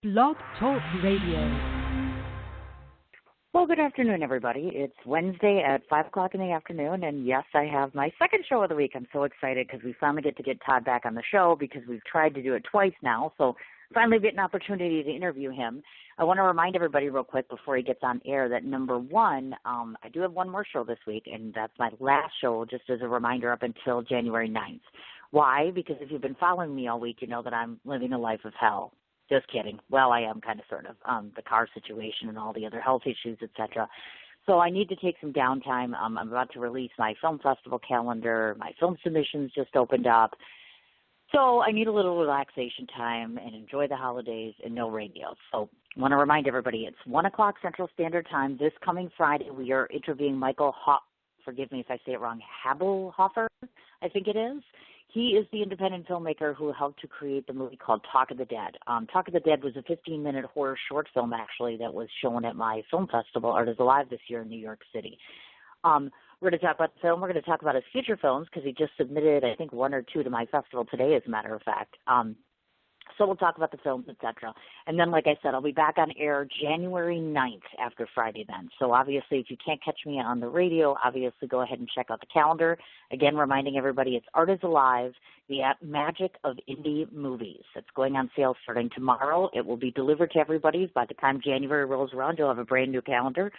Blog Talk Radio. Well, good afternoon, everybody. It's Wednesday at 5 o'clock in the afternoon, and yes, I have my second show of the week. I'm so excited because we finally get to get Todd back on the show because we've tried to do it twice now, so finally get an opportunity to interview him. I want to remind everybody real quick before he gets on air that, number one, I do have one more show this week, and that's my last show, just as a reminder, up until January 9th. Why? Because if you've been following me all week, you know that I'm living a life of hell. Just kidding. Well, I am kind of sort of the car situation and all the other health issues, etc. So I need to take some downtime. I'm about to release my film festival calendar. My film submissions just opened up. So I need a little relaxation time and enjoy the holidays and no radio. So I want to remind everybody it's 1 o'clock Central Standard Time. This coming Friday, we are interviewing Michael forgive me if I say it wrong, Habelhofer, I think it is. He is the independent filmmaker who helped to create the movie called Talk of the Dead. Talk of the Dead was a 15-minute horror short film, actually, that was shown at my film festival, Art is Alive, this year in New York City. We're going to talk about the film. We're going to talk about his future films because he just submitted, I think, one or two to my festival today, as a matter of fact. So we'll talk about the films, etc. And then, like I said, I'll be back on air January 9th after Friday then. So obviously, if you can't catch me on the radio, obviously go ahead and check out the calendar. Again, reminding everybody it's Art is Alive, the magic of indie movies. It's going on sale starting tomorrow. It will be delivered to everybody. By the time January rolls around, you'll have a brand new calendar.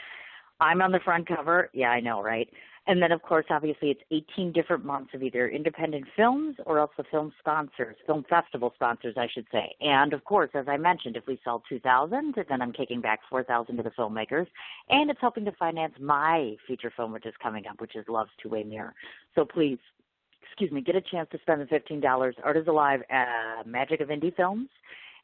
I'm on the front cover. Yeah, I know, right? And then, of course, obviously, it's 18 different months of either independent films or else the film sponsors, film festival sponsors, I should say. And, of course, as I mentioned, if we sell 2,000, then I'm kicking back 4,000 to the filmmakers. And it's helping to finance my feature film, which is coming up, which is Love's Two-Way Mirror. So please, get a chance to spend the $15. Art is Alive, Magic of Indie Films.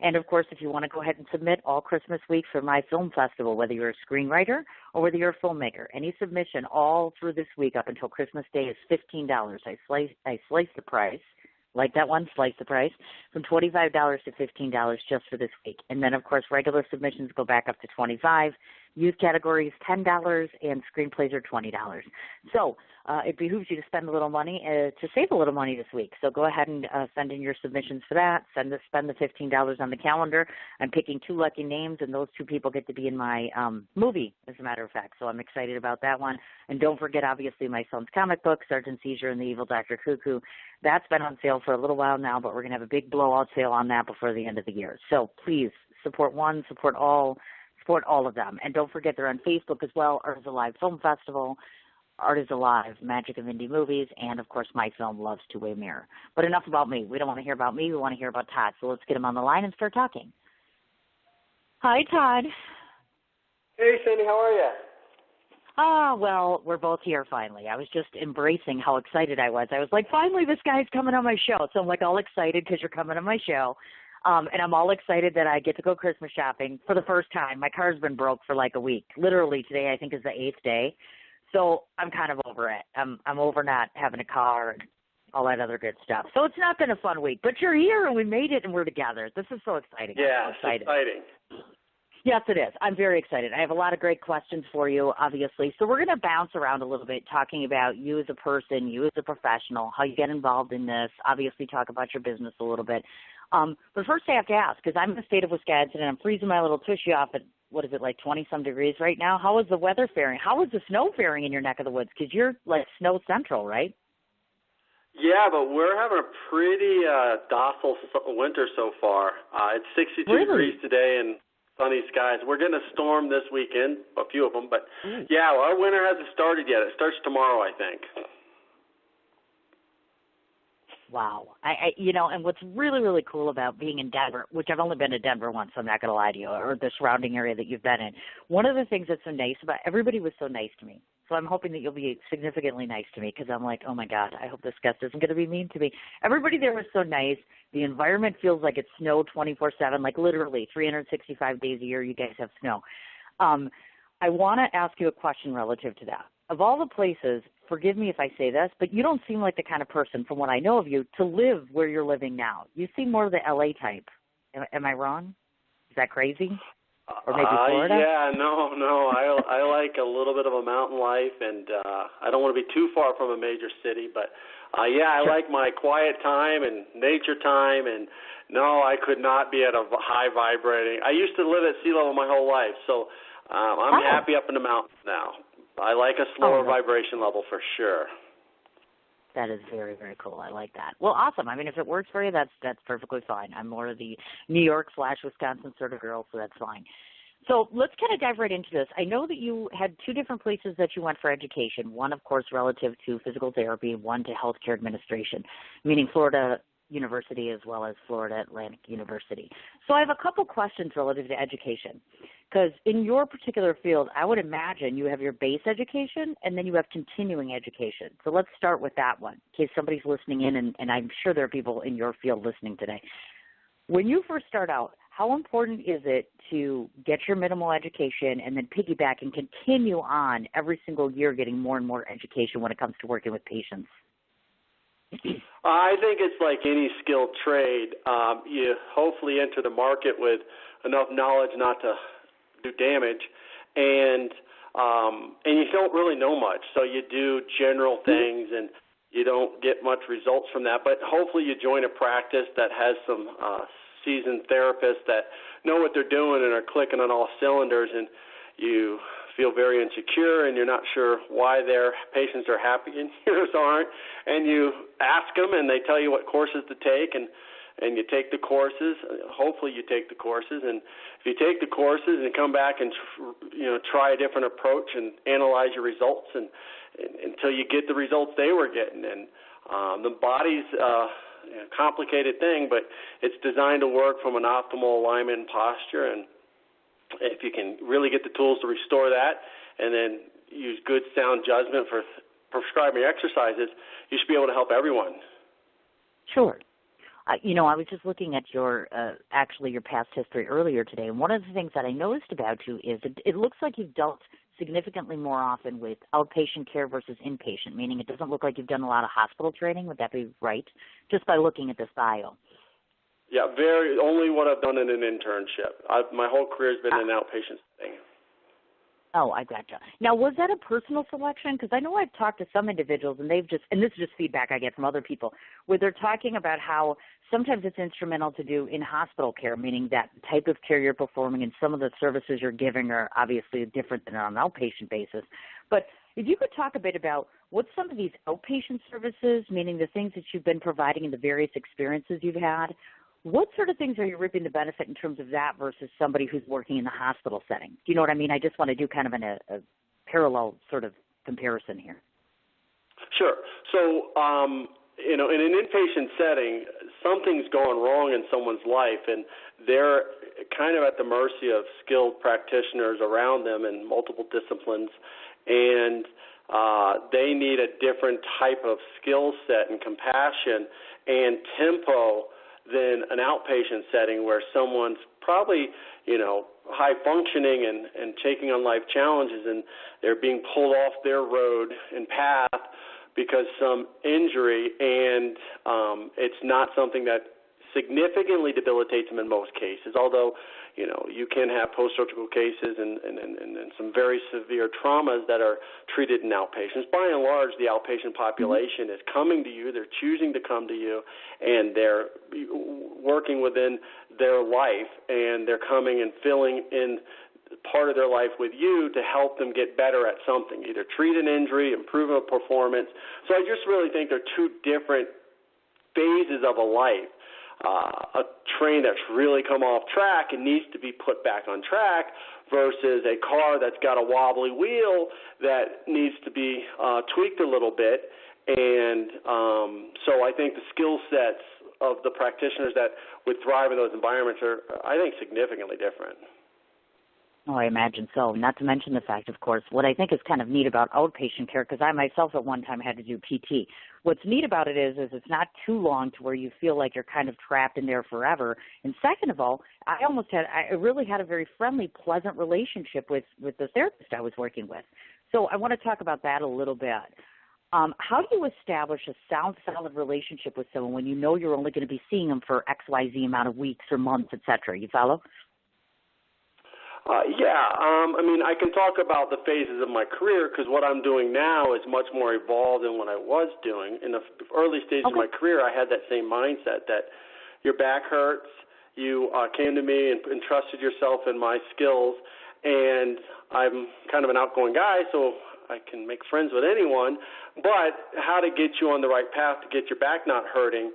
And, of course, if you want to go ahead and submit all Christmas week for my film festival, whether you're a screenwriter or whether you're a filmmaker, any submission all through this week up until Christmas Day is $15. I slice the price, like that one, slice the price, from $25 to $15 just for this week. And then, of course, regular submissions go back up to $25. Youth categories, $10, and screenplays are $20. So it behooves you to spend a little money to save a little money this week. So go ahead and send in your submissions for that. Spend the $15 on the calendar. I'm picking two lucky names, and those two people get to be in my movie, as a matter of fact. So I'm excited about that one. And don't forget, obviously, my son's comic book, Sergeant Seizure and the Evil Dr. Cuckoo. That's been on sale for a little while now, but we're going to have a big blowout sale on that before the end of the year. So please support one, support all of them. And don't forget, they're on Facebook as well, Art is Alive Film Festival, Art is Alive, Magic of Indie Movies, and, of course, my film, Love's Two-Way Mirror. But enough about me. We don't want to hear about me. We want to hear about Todd. So let's get him on the line and start talking. Hi, Todd. Hey, Cindy. How are you? Well, we're both here finally. I was just embracing how excited I was. I was like, finally, this guy's coming on my show. So I'm like all excited because you're coming on my show. And I'm all excited that I get to go Christmas shopping for the first time. My car's been broke for like a week. Literally today, I think, is the 8th day. So I'm kind of over it. I'm over not having a car and all that other good stuff. So it's not been a fun week. But you're here and we made it and we're together. This is so exciting. Yeah, I'm so excited. It's exciting. Yes, it is. I'm very excited. I have a lot of great questions for you, obviously. So we're going to bounce around a little bit, talking about you as a person, you as a professional, how you get involved in this, obviously talk about your business a little bit. But first I have to ask, because I'm in the state of Wisconsin and I'm freezing my little tushy off at, what is it, like 20-some degrees right now? How is the weather faring? How is the snow faring in your neck of the woods? Because you're like snow central, right? Yeah, but we're having a pretty docile winter so far. It's 62 degrees today and sunny skies. We're getting a storm this weekend, a few of them. But, yeah, our winter hasn't started yet. It starts tomorrow, I think. Wow. And what's really, really cool about being in Denver, which I've only been to Denver once, so I'm not going to lie to you, or the surrounding area that you've been in. One of the things that's so nice about everybody was so nice to me. So I'm hoping that you'll be significantly nice to me because I'm like, oh, my God, I hope this guest isn't going to be mean to me. Everybody there was so nice. The environment feels like it's snow 24/7, like literally 365 days a year you guys have snow. I want to ask you a question relative to that. Of all the places, forgive me if I say this, but you don't seem like the kind of person, from what I know of you, to live where you're living now. You seem more of the L.A. type. Am I wrong? Is that crazy? or maybe Florida? Yeah, no. I like a little bit of a mountain life, and I don't want to be too far from a major city, but yeah, I like my quiet time and nature time, and no, I could not be at a high vibrating. I used to live at sea level my whole life, so I'm happy up in the mountains now. I like a slower vibration level for sure. That is very, very cool. I like that. Well, awesome. I mean, if it works for you, that's perfectly fine. I'm more of the New York/Wisconsin sort of girl, so that's fine. So let's kind of dive right into this. I know that you had two different places that you went for education. One, of course, relative to physical therapy, one to healthcare administration, meaning Florida University as well as Florida Atlantic University. So I have a couple questions relative to education, because in your particular field, I would imagine you have your base education and then you have continuing education. So let's start with that one, in case somebody's listening in, and I'm sure there are people in your field listening today. When you first start out, how important is it to get your minimal education and then piggyback and continue on every single year getting more and more education when it comes to working with patients? I think it's like any skilled trade. You hopefully enter the market with enough knowledge not to do damage, and you don't really know much. So you do general things, and you don't get much results from that. But hopefully you join a practice that has some seasoned therapists that know what they're doing and are clicking on all cylinders, and you feel very insecure and you're not sure why their patients are happy and yours aren't, and you ask them and they tell you what courses to take, and you take the courses. Hopefully you take the courses, and if you take the courses and come back and try a different approach and analyze your results and until you get the results they were getting. And the body's a complicated thing, but it's designed to work from an optimal alignment and posture, and if you can really get the tools to restore that and then use good sound judgment for prescribing exercises, you should be able to help everyone. Sure. I was just looking at your past history earlier today, and one of the things that I noticed about you is it looks like you've dealt significantly more often with outpatient care versus inpatient, meaning it doesn't look like you've done a lot of hospital training. Would that be right, just by looking at this bio? Yeah, only what I've done in an internship. My whole career has been an outpatient thing. Oh, I gotcha. Now, was that a personal selection? Because I know I've talked to some individuals, and and this is just feedback I get from other people, where they're talking about how sometimes it's instrumental to do in-hospital care, meaning that type of care you're performing and some of the services you're giving are obviously different than on an outpatient basis. But if you could talk a bit about what some of these outpatient services, meaning the things that you've been providing and the various experiences you've had, what sort of things are you reaping the benefit in terms of that versus somebody who's working in the hospital setting? Do you know what I mean? I just want to do kind of a parallel sort of comparison here. Sure. So, in an inpatient setting, something's gone wrong in someone's life, and they're kind of at the mercy of skilled practitioners around them in multiple disciplines, and they need a different type of skill set and compassion and tempo than an outpatient setting where someone's probably, high functioning and taking on life challenges, and they're being pulled off their road and path because some injury, and it's not something that significantly debilitates them in most cases, although you can have post-surgical cases and some very severe traumas that are treated in outpatients. By and large, the outpatient population is coming to you, they're choosing to come to you, and they're working within their life, and they're coming and filling in part of their life with you to help them get better at something, either treat an injury, improve a performance. So I just really think they're two different phases of a life. A train that's really come off track and needs to be put back on track versus a car that's got a wobbly wheel that needs to be tweaked a little bit. And so I think the skill sets of the practitioners that would thrive in those environments are, I think, significantly different. Oh, I imagine so. Not to mention the fact, of course, what I think is kind of neat about outpatient care, because I myself at one time had to do PT. What's neat about it is it's not too long to where you feel like you're kind of trapped in there forever. And second of all, I really had a very friendly, pleasant relationship with the therapist I was working with. So I want to talk about that a little bit. How do you establish a solid relationship with someone when you know you're only going to be seeing them for XYZ amount of weeks or months, et cetera? You follow? I mean, I can talk about the phases of my career because what I'm doing now is much more evolved than what I was doing. In the early stages of my career, I had that same mindset that your back hurts, you came to me and entrusted yourself in my skills, and I'm kind of an outgoing guy, so I can make friends with anyone, but how to get you on the right path to get your back not hurting,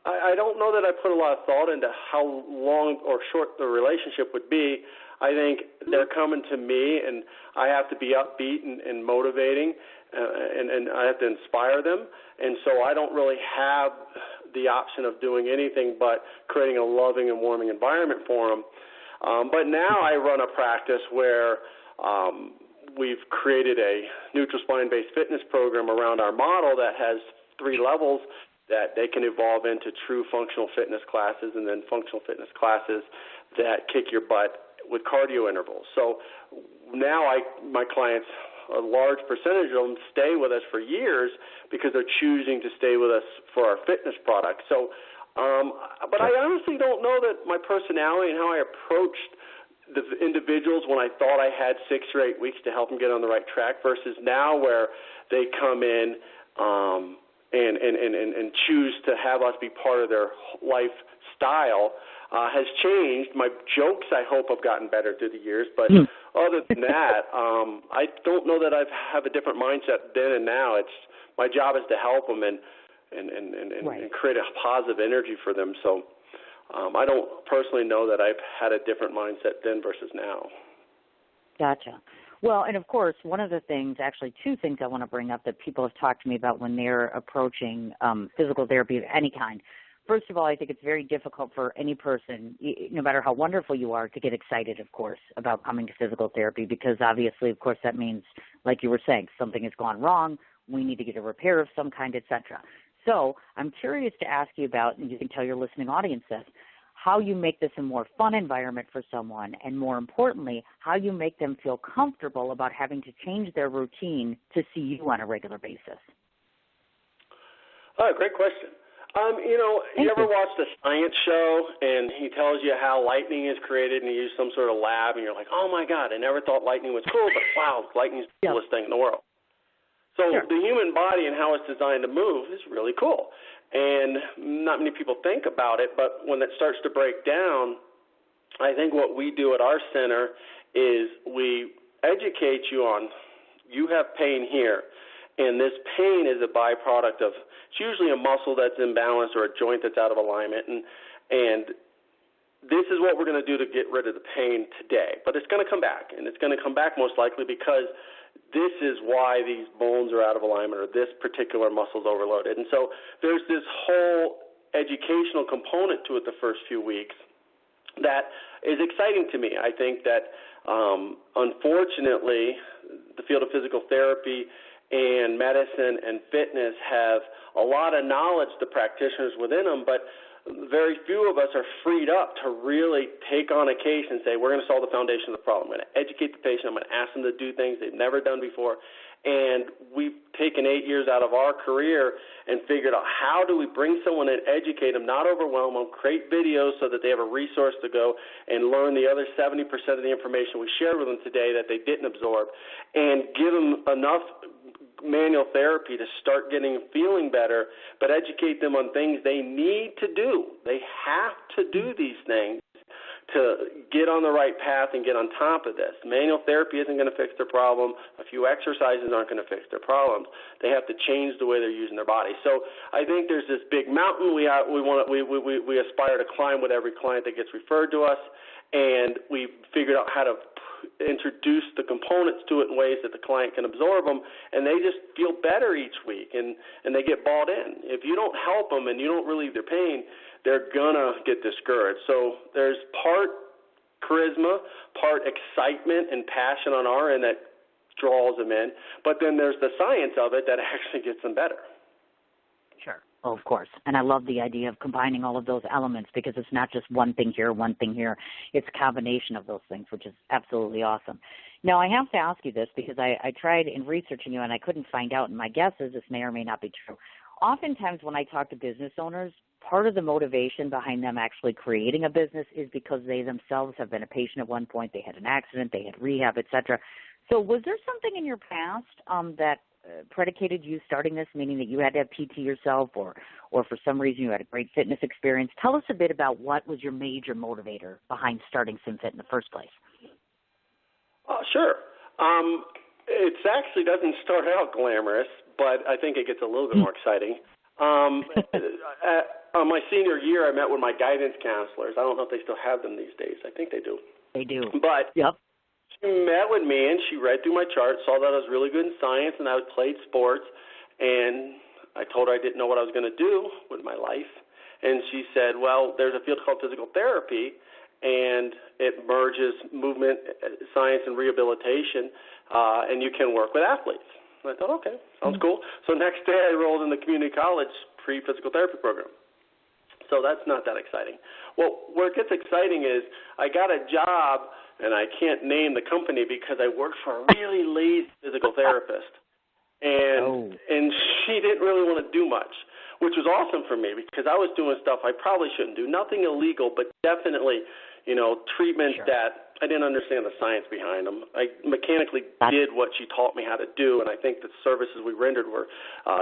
I don't know that I put a lot of thought into how long or short the relationship would be. I think they're coming to me, and I have to be upbeat and motivating, and I have to inspire them. And so I don't really have the option of doing anything but creating a loving and warming environment for them. But now I run a practice where we've created a neutral spine-based fitness program around our model that has 3 levels that they can evolve into true functional fitness classes, and then functional fitness classes that kick your butt with cardio intervals. So now my clients, a large percentage of them stay with us for years because they're choosing to stay with us for our fitness products. So, but I honestly don't know that my personality and how I approached the individuals when I thought I had 6 or 8 weeks to help them get on the right track versus now where they come in and choose to have us be part of their lifestyle has changed. My jokes, I hope, have gotten better through the years, but other than that, I don't know that I have a different mindset then and now. It's my job is to help them and create a positive energy for them. So I don't personally know that I've had a different mindset then versus now. Gotcha. Well, and of course, one of the things, actually 2 things I want to bring up that people have talked to me about when they're approaching physical therapy of any kind. First of all, I think it's very difficult for any person, no matter how wonderful you are, to get excited, of course, about coming to physical therapy because obviously, of course, that means, like you were saying, something has gone wrong, we need to get a repair of some kind, etc. So I'm curious to ask you about, and you can tell your listening audience this, how you make this a more fun environment for someone, and more importantly, how you make them feel comfortable about having to change their routine to see you on a regular basis. Oh, great question. You ever watched a science show and he tells you how lightning is created and you use some sort of lab and you're like, oh my God, I never thought lightning was cool, but wow, lightning's the coolest thing in the world. So the human body and how it's designed to move is really cool. And not many people think about it, but when it starts to break down, I think what we do at our center is we educate you on, you have pain here, and this pain is a byproduct of, it's usually a muscle that's imbalanced or a joint that's out of alignment, and this is what we're going to do to get rid of the pain today. But it's going to come back, and it's going to come back most likely because this is why these bones are out of alignment or this particular muscle is overloaded. And so there's this whole educational component to it the first few weeks that is exciting to me. I think that, unfortunately, the field of physical therapy and medicine and fitness have a lot of knowledge, the practitioners within them, but very few of us are freed up to really take on a case and say, we're going to solve the foundation of the problem. I'm going to educate the patient. I'm going to ask them to do things they've never done before. And we've taken 8 years out of our career and figured out how do we bring someone and educate them, not overwhelm them, create videos so that they have a resource to go and learn the other 70% of the information we shared with them today that they didn't absorb, and give them enough manual therapy to start feeling better, but educate them on things they need to do. They have to do these things to get on the right path and get on top of this. Manual therapy isn't going to fix their problem. A few exercises aren't going to fix their problems. They have to change the way they're using their body. So I think there's this big mountain we aspire to climb with every client that gets referred to us, and we've figured out how to introduce the components to it in ways that the client can absorb them, and they just feel better each week, and they get bought in. If you don't help them and you don't relieve their pain, they're going to get discouraged. So there's part charisma, part excitement and passion on our end that draws them in, but then there's the science of it that actually gets them better. Sure. Oh, of course. And I love the idea of combining all of those elements because it's not just one thing here, one thing here. It's a combination of those things, which is absolutely awesome. Now, I have to ask you this because I tried in researching you and I couldn't find out, and my guess is this may or may not be true. Oftentimes when I talk to business owners, part of the motivation behind them actually creating a business is because they themselves have been a patient at one point, they had an accident, they had rehab, et cetera. So was there something in your past that predicated you starting this, meaning that you had to have PT yourself or for some reason you had a great fitness experience? Tell us a bit about what was your major motivator behind starting SymFit in the first place. Sure. It actually doesn't start out glamorous, but I think it gets a little bit more exciting. On my senior year, I met with my guidance counselors. I don't know if they still have them these days. I think they do. They do. But yep. She met with me, and she read through my chart, saw that I was really good in science, and I played sports, and I told her I didn't know what I was going to do with my life. And she said, well, there's a field called physical therapy, and it merges movement, science, and rehabilitation, and you can work with athletes. And I thought, okay, sounds cool. So next day I enrolled in the community college pre-physical therapy program. So that's not that exciting. Well, where it gets exciting is I got a job, and I can't name the company because I worked for a really lazy physical therapist. And she didn't really want to do much, which was awesome for me because I was doing stuff I probably shouldn't do. Nothing illegal, but definitely, treatments that I didn't understand the science behind them. I mechanically did what she taught me how to do, and I think the services we rendered were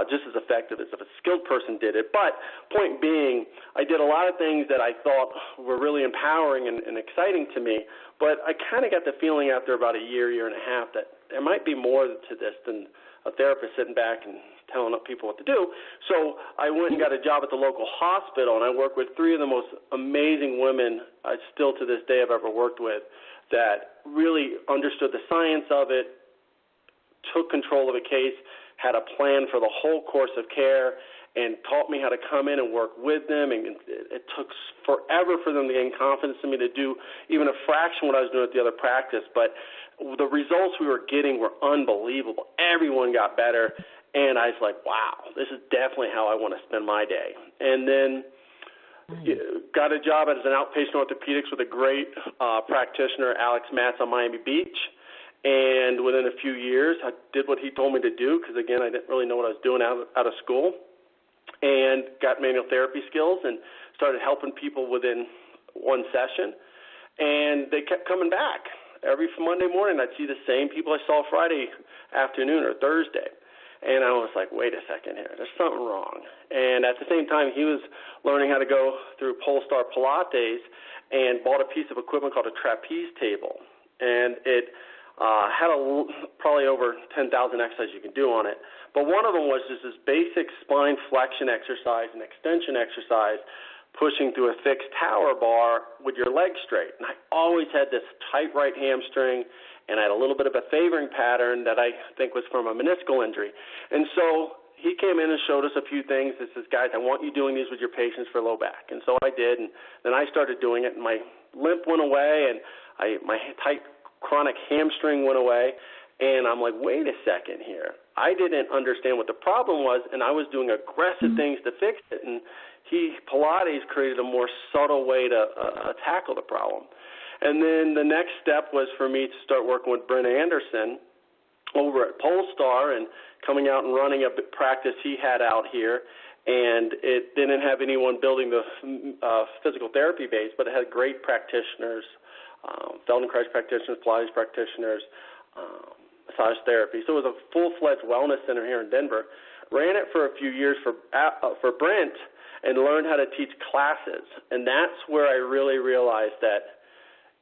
just as effective as if a skilled person did it. But point being, I did a lot of things that I thought were really empowering and exciting to me, but I kind of got the feeling after about a year and a half that there might be more to this than a therapist sitting back and telling people what to do. So I went and got a job at the local hospital, and I worked with three of the most amazing women I still to this day I've ever worked with that really understood the science of it, took control of a case, had a plan for the whole course of care, and taught me how to come in and work with them. And it took forever for them to gain confidence in me to do even a fraction of what I was doing at the other practice. But the results we were getting were unbelievable. Everyone got better. And I was like, wow, this is definitely how I want to spend my day. And then got a job as an outpatient orthopedics with a great practitioner, Alex Matz, on Miami Beach. And within a few years, I did what he told me to do because, again, I didn't really know what I was doing out of school, and got manual therapy skills and started helping people within one session. And they kept coming back. Every Monday morning, I'd see the same people I saw Friday afternoon or Thursday. And I was like, wait a second here, there's something wrong. And at the same time, he was learning how to go through Polestar Pilates and bought a piece of equipment called a trapeze table. And it had probably over 10,000 exercises you can do on it. But one of them was just this basic spine flexion exercise and extension exercise, pushing through a fixed tower bar with your legs straight. And I always had this tight right hamstring, and I had a little bit of a favoring pattern that I think was from a meniscal injury. And so he came in and showed us a few things. He says, guys, I want you doing these with your patients for low back. And so I did, and then I started doing it, and my limp went away, and my tight chronic hamstring went away. And I'm like, wait a second here. I didn't understand what the problem was, and I was doing aggressive things to fix it. And Pilates created a more subtle way to tackle the problem. And then the next step was for me to start working with Brent Anderson over at Polestar and coming out and running a practice he had out here. And it didn't have anyone building the physical therapy base, but it had great practitioners, Feldenkrais practitioners, Pilates practitioners, massage therapy. So it was a full-fledged wellness center here in Denver. Ran it for a few years for Brent and learned how to teach classes. And that's where I really realized that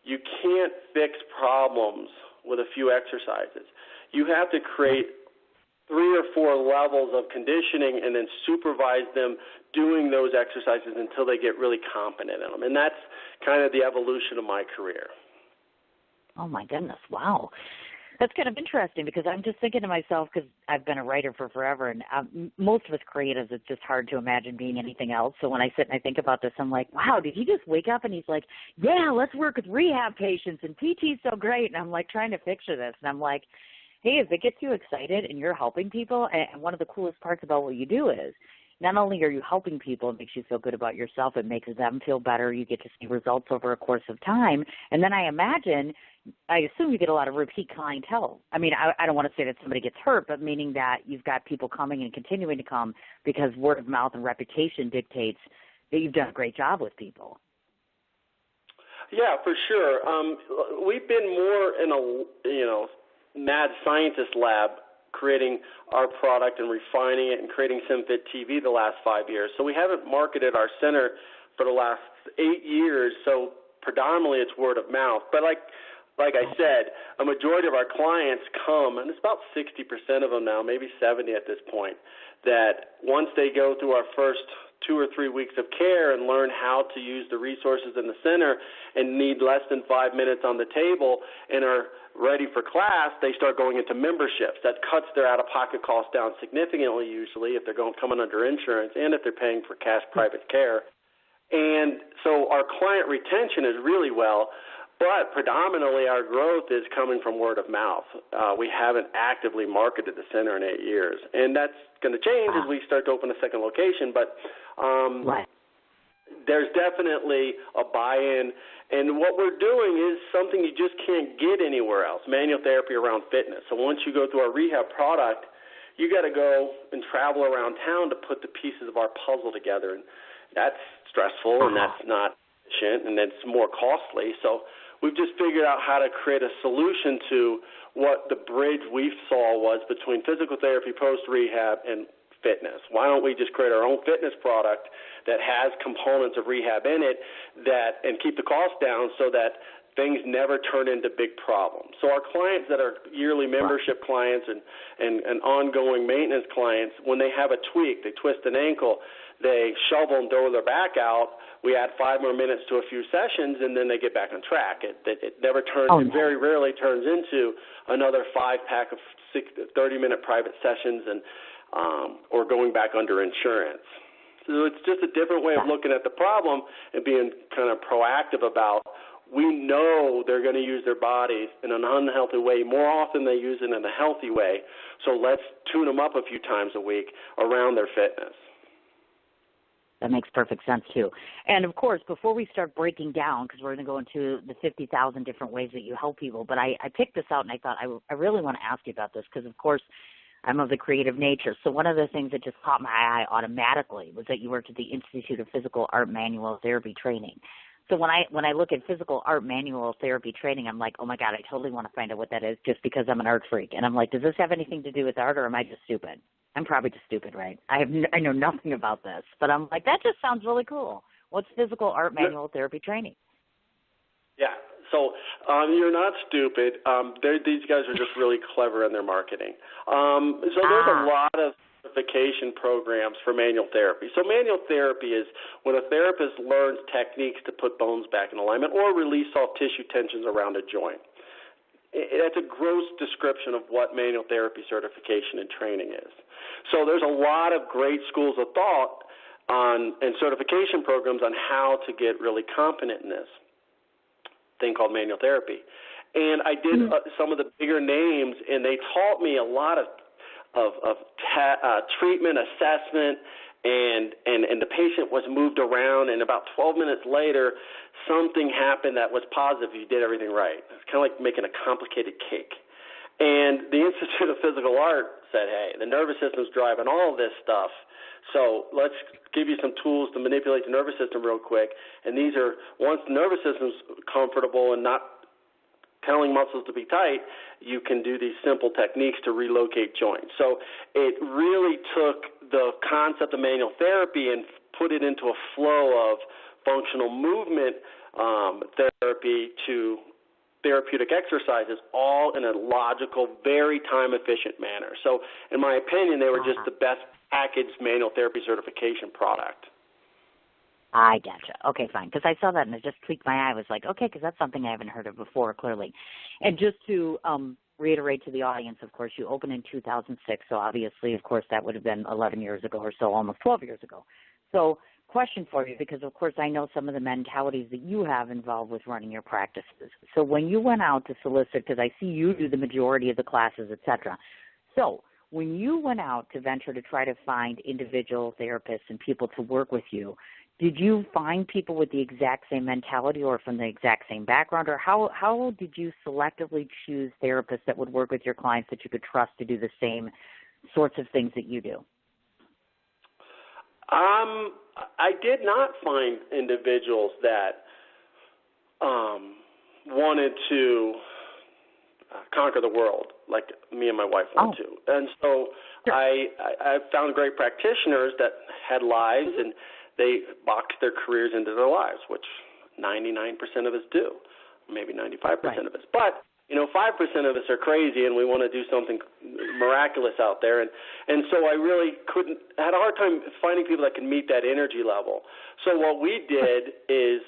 you can't fix problems with a few exercises. You have to create 3 or 4 levels of conditioning and then supervise them doing those exercises until they get really competent in them. And that's kind of the evolution of my career. Oh, my goodness. Wow. That's kind of interesting because I'm just thinking to myself, because I've been a writer for forever, and most of us creatives, it's just hard to imagine being anything else. So when I sit and I think about this, I'm like, wow, did he just wake up and he's like, yeah, let's work with rehab patients, and PT's so great. And I'm like trying to picture this, and I'm like, hey, if it gets you excited and you're helping people, and one of the coolest parts about what you do is not only are you helping people, it makes you feel good about yourself, it makes them feel better, you get to see results over a course of time, and then I assume you get a lot of repeat clientele. I mean, I don't want to say that somebody gets hurt, but meaning that you've got people coming and continuing to come because word of mouth and reputation dictates that you've done a great job with people. Yeah, for sure. We've been more in a, mad scientist lab creating our product and refining it and creating SymFit TV the last 5 years. So we haven't marketed our center for the last 8 years, so predominantly it's word of mouth. But like I said, a majority of our clients come, and it's about 60% of them now, maybe 70 at this point, that once they go through our first 2 or 3 weeks of care and learn how to use the resources in the center and need less than 5 minutes on the table and are ready for class, they start going into memberships. That cuts their out-of-pocket costs down significantly usually if they're coming under insurance and if they're paying for cash private care. And so our client retention is really well, but predominantly our growth is coming from word of mouth. We haven't actively marketed the center in 8 years, and that's going to change as we start to open a second location. But there's definitely a buy-in, and what we're doing is something you just can't get anywhere else, manual therapy around fitness. So once you go through our rehab product, you got to go and travel around town to put the pieces of our puzzle together, and that's stressful, and that's not efficient, and it's more costly. So we've just figured out how to create a solution to what the bridge we saw was between physical therapy, post-rehab, and fitness. Why don't we just create our own fitness product that has components of rehab in it and keep the cost down so that things never turn into big problems. So our clients that are yearly membership clients and ongoing maintenance clients, when they have a tweak, they twist an ankle, they shovel and throw their back out, we add 5 more minutes to a few sessions, and then they get back on track. It never turns, it very rarely turns into another 5-pack of 30-minute private sessions or going back under insurance. So it's just a different way of looking at the problem and being kind of proactive about, we know they're going to use their bodies in an unhealthy way more often than they use it in a healthy way, so let's tune them up a few times a week around their fitness. That makes perfect sense, too. And, of course, before we start breaking down, because we're going to go into the 50,000 different ways that you help people, but I picked this out and I thought I really want to ask you about this because, of course, I'm of the creative nature. So one of the things that just caught my eye automatically was that you worked at the Institute of Physical Art Manual Therapy Training. So when I look at physical art manual therapy training, I'm like, oh, my God, I totally want to find out what that is just because I'm an art freak. And I'm like, does this have anything to do with art or am I just stupid? I'm probably just stupid, right? I know nothing about this. But I'm like, that just sounds really cool. What's physical art manual therapy training? Yeah. So you're not stupid. These guys are just really clever in their marketing. So there's a lot of certification programs for manual therapy. So manual therapy is when a therapist learns techniques to put bones back in alignment or release soft tissue tensions around a joint. That's a gross description of what manual therapy certification and training is. So there's a lot of great schools of thought and certification programs on how to get really competent in this thing called manual therapy. And I did some of the bigger names, and they taught me a lot of treatment, assessment, and the patient was moved around, and about 12 minutes later, something happened that was positive. You did everything right. It's kind of like making a complicated cake. And the Institute of Physical Art said, hey, the nervous system's driving all of this stuff, so let's give you some tools to manipulate the nervous system real quick. And these are, once the nervous system's comfortable and not telling muscles to be tight, you can do these simple techniques to relocate joints. So it really took the concept of manual therapy and put it into a flow of functional movement therapy to therapeutic exercises, all in a logical, very time-efficient manner. So in my opinion, they were just the best packaged manual therapy certification product. I gotcha. Okay, fine. Because I saw that and it just tweaked my eye. I was like, okay, because that's something I haven't heard of before, clearly. And just to reiterate to the audience, of course, you opened in 2006, so obviously, of course, that would have been 11 years ago or so, almost 12 years ago. So question for you, because, of course, I know some of the mentalities that you have involved with running your practices. So when you went out to solicit, because I see you do the majority of the classes, et cetera. So when you went out to venture to try to find individual therapists and people to work with you, did you find people with the exact same mentality or from the exact same background, or how did you selectively choose therapists that would work with your clients that you could trust to do the same sorts of things that you do? I did not find individuals that wanted to conquer the world like me and my wife want to. And so Sure. I found great practitioners that had lives, and they boxed their careers into their lives, which 99% of us do, maybe 95% of us. But 5% of us are crazy, and we want to do something miraculous out there. And so I really had a hard time finding people that could meet that energy level. So what we did is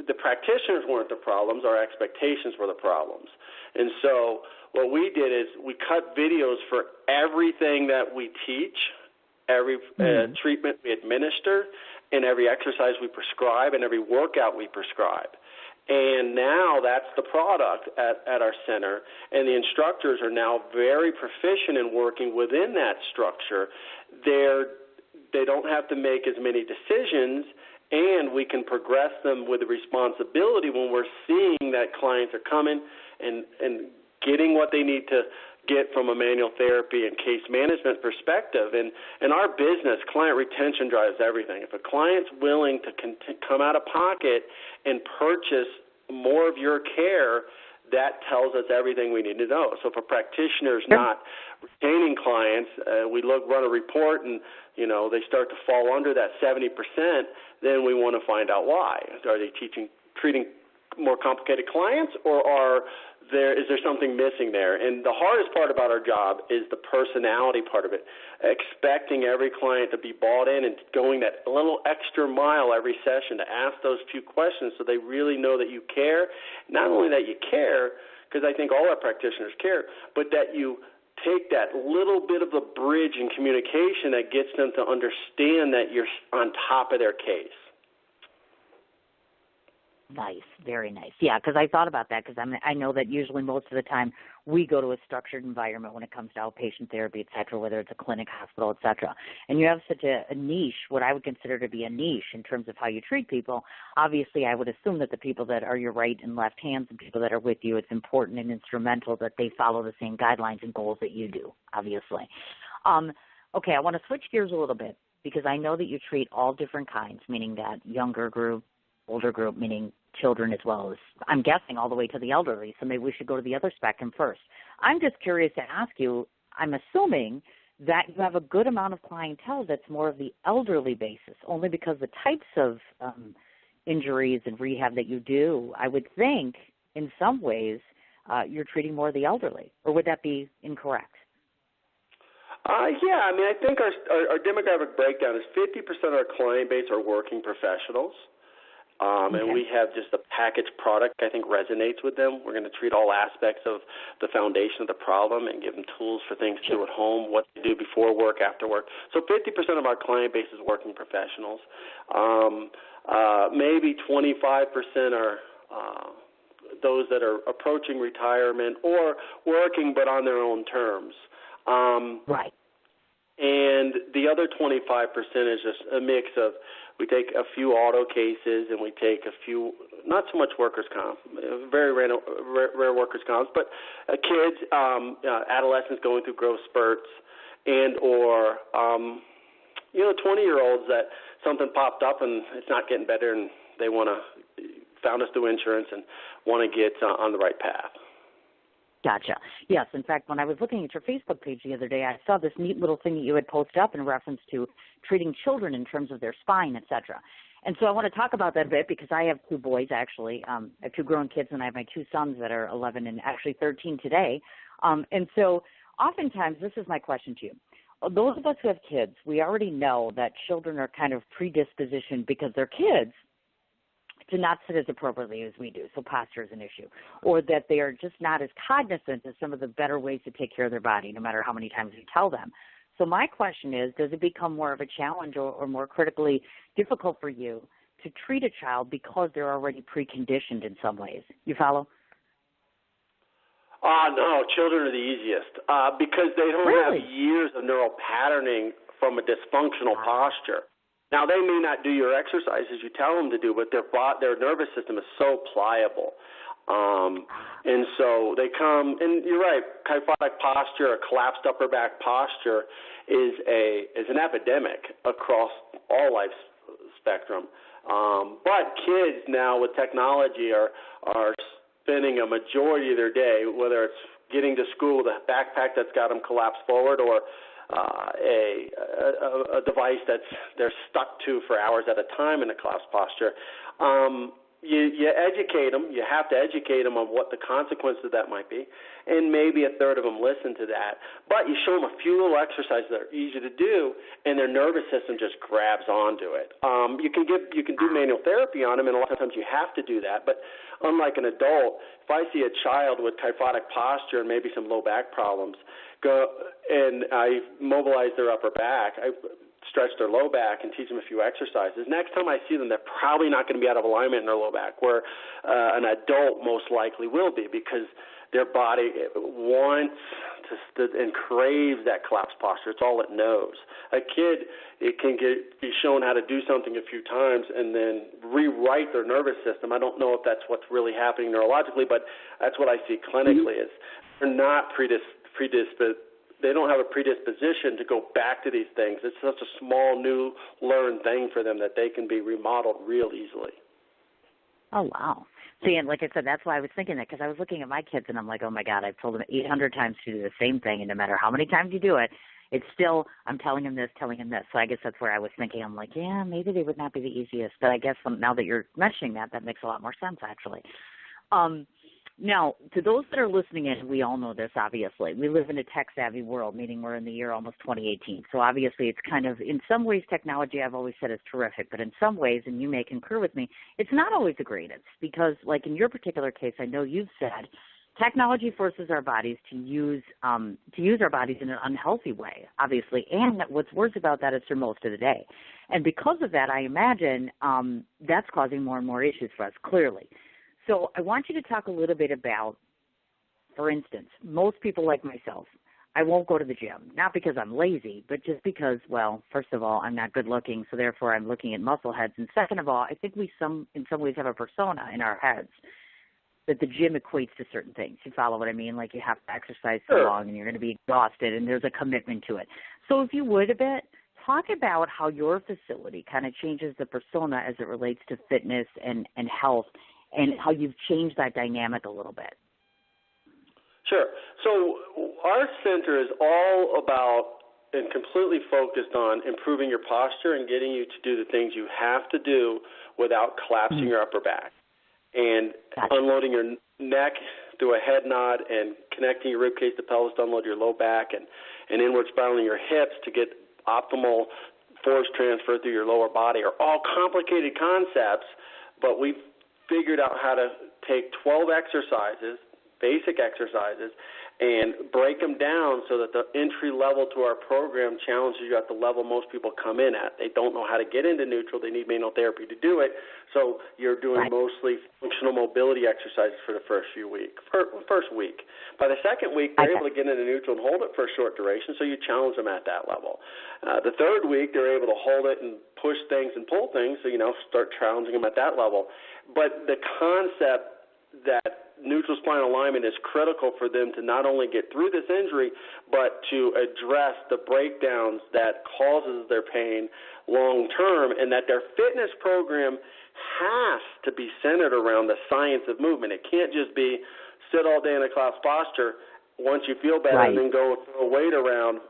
the practitioners weren't the problems, our expectations were the problems. And so what we did is we cut videos for everything that we teach, every treatment we administer, and every exercise we prescribe, and every workout we prescribe. And now that's the product at our center, and the instructors are now very proficient in working within that structure. They don't have to make as many decisions, and we can progress them with the responsibility when we're seeing that clients are coming and getting what they need to get from a manual therapy and case management perspective. And in our business, client retention drives everything. If a client's willing to come out of pocket and purchase more of your care, that tells us everything we need to know. So if a practitioner's not retaining clients, we run a report and, they start to fall under that 70%, then we want to find out why. Are they treating more complicated clients, or is there something missing there? And the hardest part about our job is the personality part of it, expecting every client to be bought in and going that little extra mile every session to ask those few questions so they really know that you care. Not only that you care, because I think all our practitioners care, but that you take that little bit of a bridge in communication that gets them to understand that you're on top of their case. Nice, very nice. Yeah, because I thought about that because I know that usually most of the time we go to a structured environment when it comes to outpatient therapy, et cetera, whether it's a clinic, hospital, et cetera. And you have such a niche, what I would consider to be a niche in terms of how you treat people. Obviously, I would assume that the people that are your right and left hands and people that are with you, it's important and instrumental that they follow the same guidelines and goals that you do, obviously. Okay, I want to switch gears a little bit because I know that you treat all different kinds, meaning that younger group, older group, meaning children as well as, I'm guessing, all the way to the elderly. So maybe we should go to the other spectrum first. I'm just curious to ask you, I'm assuming that you have a good amount of clientele that's more of the elderly basis, only because the types of injuries and rehab that you do, I would think in some ways you're treating more of the elderly. Or would that be incorrect? Yeah, I think our demographic breakdown is 50% of our client base are working professionals. And we have just a packaged product I think resonates with them. We're going to treat all aspects of the foundation of the problem and give them tools for things to do at home, what to do before work, after work. So 50% of our client base is working professionals. Maybe 25% are those that are approaching retirement or working but on their own terms. Right. And the other 25% is just a mix of, we take a few auto cases and we take a few, not so much workers' comp, very rare workers' comps, but kids, adolescents going through growth spurts, and or 20-year-olds that something popped up and it's not getting better and they found us through insurance and want to get on the right path. Gotcha. Yes. In fact, when I was looking at your Facebook page the other day, I saw this neat little thing that you had posted up in reference to treating children in terms of their spine, et cetera. And so I want to talk about that a bit because I have two boys, actually. I have two grown kids, and I have my two sons that are 11 and actually 13 today. And so oftentimes, this is my question to you. Those of us who have kids, we already know that children are kind of predispositioned because they're kids to not sit as appropriately as we do, so posture is an issue, or that they are just not as cognizant of some of the better ways to take care of their body, no matter how many times we tell them. So my question is, does it become more of a challenge or more critically difficult for you to treat a child because they're already preconditioned in some ways? You follow? No, children are the easiest because they don't have years of neural patterning from a dysfunctional posture. Now, they may not do your exercises you tell them to do, but their nervous system is so pliable. And so they come, and you're right, kyphotic posture, a collapsed upper back posture is an epidemic across all life spectrum. But kids now with technology are spending a majority of their day, whether it's getting to school with a backpack that's got them collapsed forward or a device that's they're stuck to for hours at a time in a collapsed posture. You educate them. You have to educate them on what the consequences of that might be, and maybe a third of them listen to that. But you show them a few little exercises that are easy to do, and their nervous system just grabs onto it. You can do manual therapy on them, and a lot of times you have to do that. But unlike an adult, if I see a child with kyphotic posture and maybe some low back problems, and I mobilize their upper back, I stretch their low back and teach them a few exercises. Next time I see them, they're probably not going to be out of alignment in their low back, where an adult most likely will be, because their body wants to and craves that collapsed posture. It's all it knows. A kid, it can be shown how to do something a few times and then rewrite their nervous system. I don't know if that's what's really happening neurologically, but that's what I see clinically is they're not they don't have a predisposition to go back to these things. It's such a small, new, learned thing for them that they can be remodeled real easily. Oh, wow. See, and like I said, that's why I was thinking that, because I was looking at my kids, and I'm like, oh, my God, I've told them 800 times to do the same thing, and no matter how many times you do it, it's still, I'm telling him this. So I guess that's where I was thinking. I'm like, yeah, maybe they would not be the easiest. But I guess now that you're mentioning that makes a lot more sense, actually. Now, to those that are listening in, we all know this, obviously. We live in a tech-savvy world, meaning we're in the year almost 2018. So obviously it's kind of, in some ways, technology I've always said is terrific. But in some ways, and you may concur with me, it's not always the greatest. Because, like in your particular case, I know you've said, technology forces our bodies to use our bodies in an unhealthy way, obviously. And what's worse about that is for most of the day. And because of that, I imagine that's causing more and more issues for us, clearly. So I want you to talk a little bit about, for instance, most people like myself, I won't go to the gym, not because I'm lazy, but just because, well, first of all, I'm not good looking, so therefore I'm looking at muscle heads. And second of all, I think we in some ways have a persona in our heads that the gym equates to certain things. You follow what I mean? Like you have to exercise so long and you're going to be exhausted and there's a commitment to it. So if you would a bit, talk about how your facility kind of changes the persona as it relates to fitness and health, and how you've changed that dynamic a little bit. Sure. So our center is all about and completely focused on improving your posture and getting you to do the things you have to do without collapsing your upper back, and unloading your neck through a head nod and connecting your rib cage to pelvis to unload your low back, and inward spiraling your hips to get optimal force transfer through your lower body are all complicated concepts, but we've figured out how to take 12 exercises, basic exercises, and break them down so that the entry level to our program challenges you at the level most people come in at. They don't know how to get into neutral. They need manual therapy to do it. So you're doing mostly functional mobility exercises for the first week. By the second week, they're able to get into neutral and hold it for a short duration, so you challenge them at that level. The third week, they're able to hold it and push things and pull things, so start challenging them at that level. But the concept that neutral spine alignment is critical for them to not only get through this injury, but to address the breakdowns that causes their pain long term, and that their fitness program has to be centered around the science of movement. It can't just be sit all day in a collapsed posture once you feel better and then go throw a weight around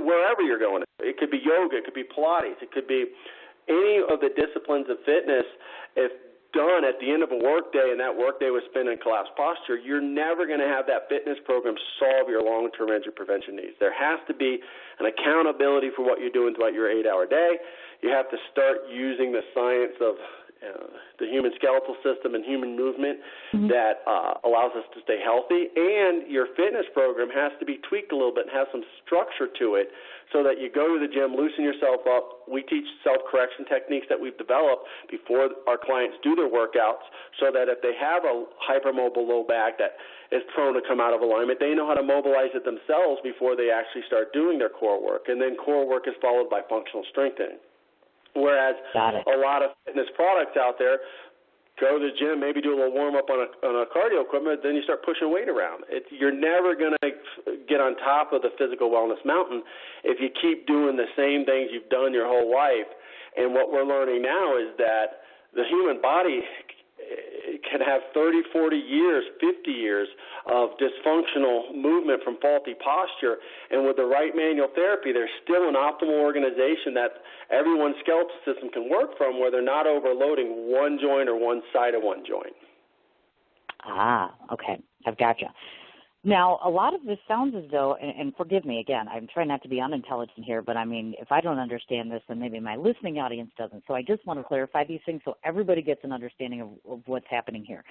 wherever you're going. It could be yoga, it could be Pilates, it could be any of the disciplines of fitness. If done at the end of a work day and that work day was spent in collapsed posture, you're never going to have that fitness program solve your long-term injury prevention needs. There has to be an accountability for what you're doing throughout your 8-hour day. You have to start using the science of the human skeletal system and human movement that allows us to stay healthy, and your fitness program has to be tweaked a little bit and have some structure to it so that you go to the gym, loosen yourself up. We teach self-correction techniques that we've developed before our clients do their workouts, so that if they have a hypermobile low back that is prone to come out of alignment, they know how to mobilize it themselves before they actually start doing their core work. And then core work is followed by functional strengthening. Whereas a lot of fitness products out there, go to the gym, maybe do a little warm-up on a cardio equipment, then you start pushing weight around. You're never going to get on top of the physical wellness mountain if you keep doing the same things you've done your whole life And what we're learning now is that the human body can have 30, 40 years, 50 years of dysfunctional movement from faulty posture. And with the right manual therapy, there's still an optimal organization that everyone's skeletal system can work from, where they're not overloading one joint or one side of one joint. Ah, okay. I've got you. Now, a lot of this sounds as though, and forgive me again, I'm trying not to be unintelligent here, but I mean, if I don't understand this, then maybe my listening audience doesn't. So I just want to clarify these things so everybody gets an understanding of what's happening here.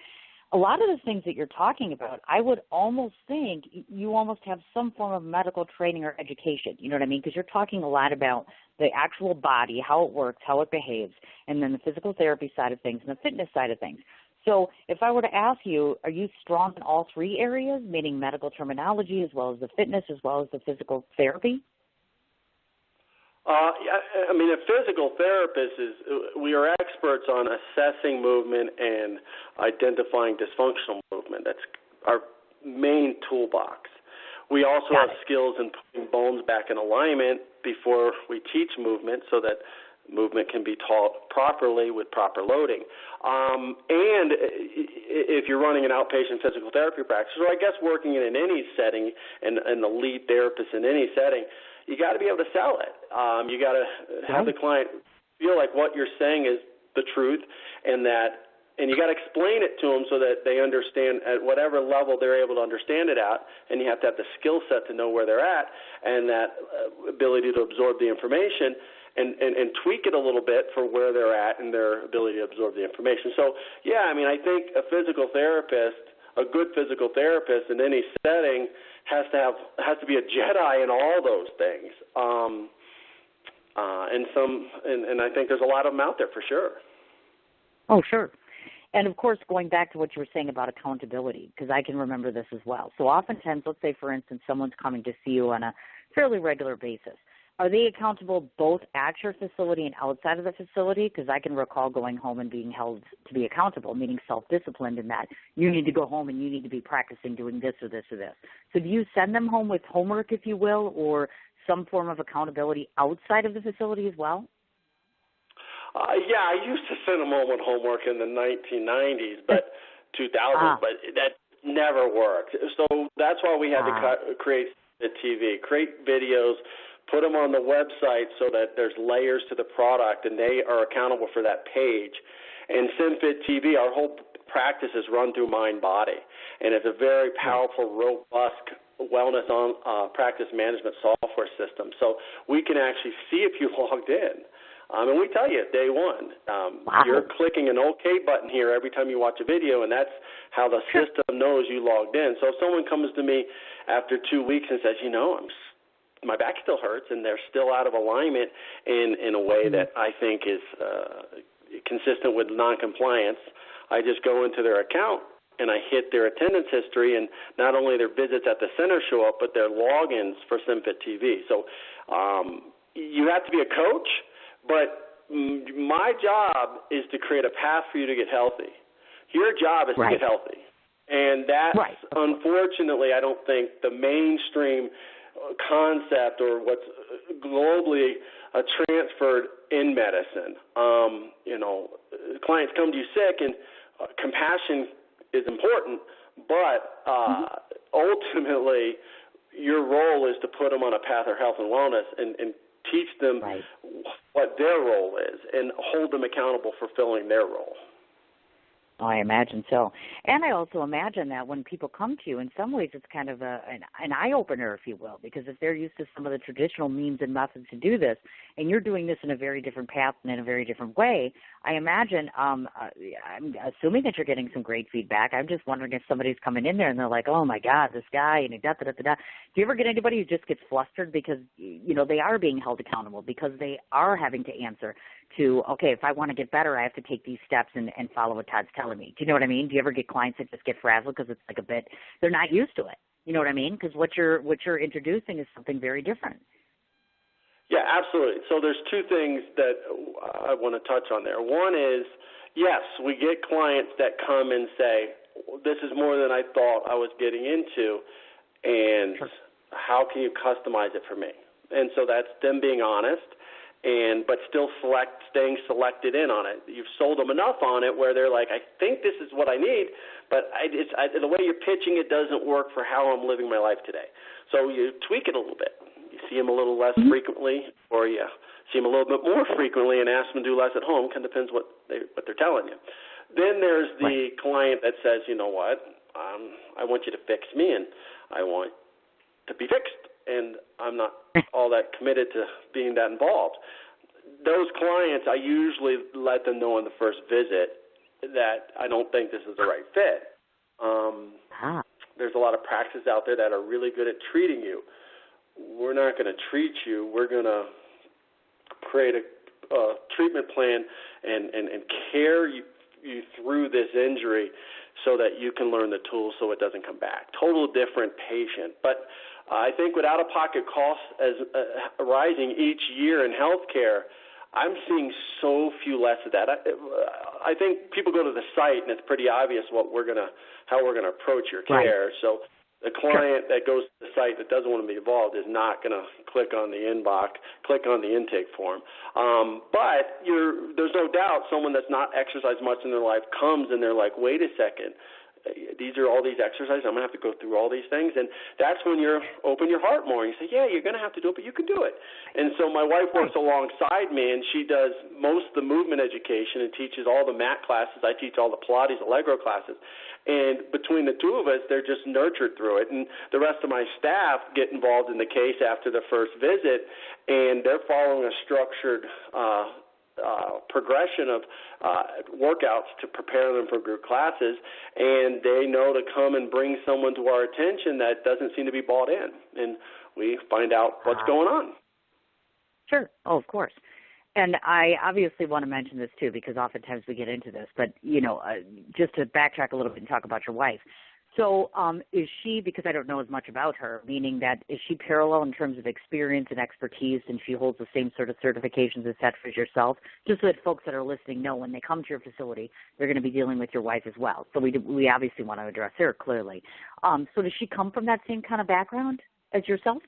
A lot of the things that you're talking about, I would almost think you almost have some form of medical training or education, you know what I mean? Because you're talking a lot about the actual body, how it works, how it behaves, and then the physical therapy side of things and the fitness side of things. So if I were to ask you, are you strong in all three areas, meaning medical terminology as well as the fitness as well as the physical therapy? I mean, a physical therapist we are experts on assessing movement and identifying dysfunctional movement. That's our main toolbox. We also have skills in putting bones back in alignment before we teach movement so that movement can be taught properly with proper loading. And if you're running an outpatient physical therapy practice, or I guess working in any setting and the lead therapist in any setting, you got to be able to sell it. You got to have the client feel like what you're saying is the truth, and you got to explain it to them so that they understand at whatever level they're able to understand it at, and you have to have the skill set to know where they're at and that ability to absorb the information. And tweak it a little bit for where they're at and their ability to absorb the information. So, yeah, I mean, I think a good physical therapist in any setting has to be a Jedi in all those things. And I think there's a lot of them out there for sure. Oh, sure. And, of course, going back to what you were saying about accountability, because I can remember this as well. So oftentimes, let's say, for instance, someone's coming to see you on a fairly regular basis. Are they accountable both at your facility and outside of the facility? Because I can recall going home and being held to be accountable, meaning self-disciplined in that you need to go home and you need to be practicing doing this or this or this. So do you send them home with homework, if you will, or some form of accountability outside of the facility as well? Yeah, I used to send them home with homework in the 1990s, but 2000s, but that never worked. So that's why we had to create the TV, create videos, put them on the website so that there's layers to the product, and they are accountable for that page. And SymFit TV, our whole practice is run through mind-body, and it's a very powerful, robust wellness practice management software system. So we can actually see if you logged in. And we tell you day one, you're clicking an OK button here every time you watch a video, and that's how the system knows you logged in. So if someone comes to me after 2 weeks and says, my back still hurts, and they're still out of alignment in a way that I think is consistent with noncompliance, I just go into their account and I hit their attendance history, and not only their visits at the center show up, but their logins for SymFit TV. So you have to be a coach, but my job is to create a path for you to get healthy. Your job is to get healthy. And that's, unfortunately, I don't think the mainstream concept or what's globally transferred in medicine. Clients come to you sick, and compassion is important, but ultimately your role is to put them on a path of health and wellness and teach them what their role is and hold them accountable for fulfilling their role. Oh, I imagine so. And I also imagine that when people come to you, in some ways it's kind of an eye-opener, if you will, because if they're used to some of the traditional means and methods to do this, and you're doing this in a very different path and in a very different way, I imagine, I'm assuming that you're getting some great feedback. I'm just wondering if somebody's coming in there and they're like, oh, my God, this guy, and da-da-da-da-da. Do you ever get anybody who just gets flustered because, they are being held accountable, because they are having to answer to, okay, if I want to get better, I have to take these steps and follow what Todd's telling me. Do you know what I mean? Do you ever get clients that just get frazzled because it's like they're not used to it? You know what I mean? Because what you're introducing is something very different. Yeah, absolutely. So there's two things that I want to touch on there. One is, yes, we get clients that come and say, this is more than I thought I was getting into, and how can you customize it for me? And so that's them being honest but still staying selected in on it. You've sold them enough on it where they're like, I think this is what I need, but the way you're pitching it doesn't work for how I'm living my life today. So you tweak it a little bit. You see them a little less frequently, or you see them a little bit more frequently and ask them to do less at home. Kind of depends what they're telling you. Then there's the client that says, you know what, I want you to fix me, and I want to be fixed, and I'm not all that committed to being that involved. Those clients, I usually let them know on the first visit that I don't think this is the right fit. There's a lot of practices out there that are really good at treating you. We're not going to treat you. We're going to create a treatment plan and care you through this injury so that you can learn the tools so it doesn't come back. Total different patient. But I think with out-of-pocket costs as rising each year in healthcare, I'm seeing so few less of that. I think people go to the site and it's pretty obvious how we're going to approach your care. So the client that goes to the site that doesn't want to be involved is not going to click on the inbox, click on the intake form. But there's no doubt someone that's not exercised much in their life comes and they're like, wait a second, these are all these exercises. I'm going to have to go through all these things. And that's when you open your heart more. And you say, yeah, you're going to have to do it, but you can do it. And so my wife works alongside me, and she does most of the movement education and teaches all the mat classes. I teach all the Pilates, Allegro classes. And between the two of us, they're just nurtured through it. And the rest of my staff get involved in the case after the first visit, and they're following a structured progression of workouts to prepare them for group classes, and they know to come and bring someone to our attention that doesn't seem to be bought in, and we find out what's going on. Sure. Oh, of course. And I obviously want to mention this, too, because oftentimes we get into this. But, just to backtrack a little bit and talk about your wife. So is she, because I don't know as much about her, meaning that is she parallel in terms of experience and expertise, and she holds the same sort of certifications, et cetera, as yourself, just so that folks that are listening know when they come to your facility, they're going to be dealing with your wife as well. So we obviously want to address her clearly. So does she come from that same kind of background as yourself?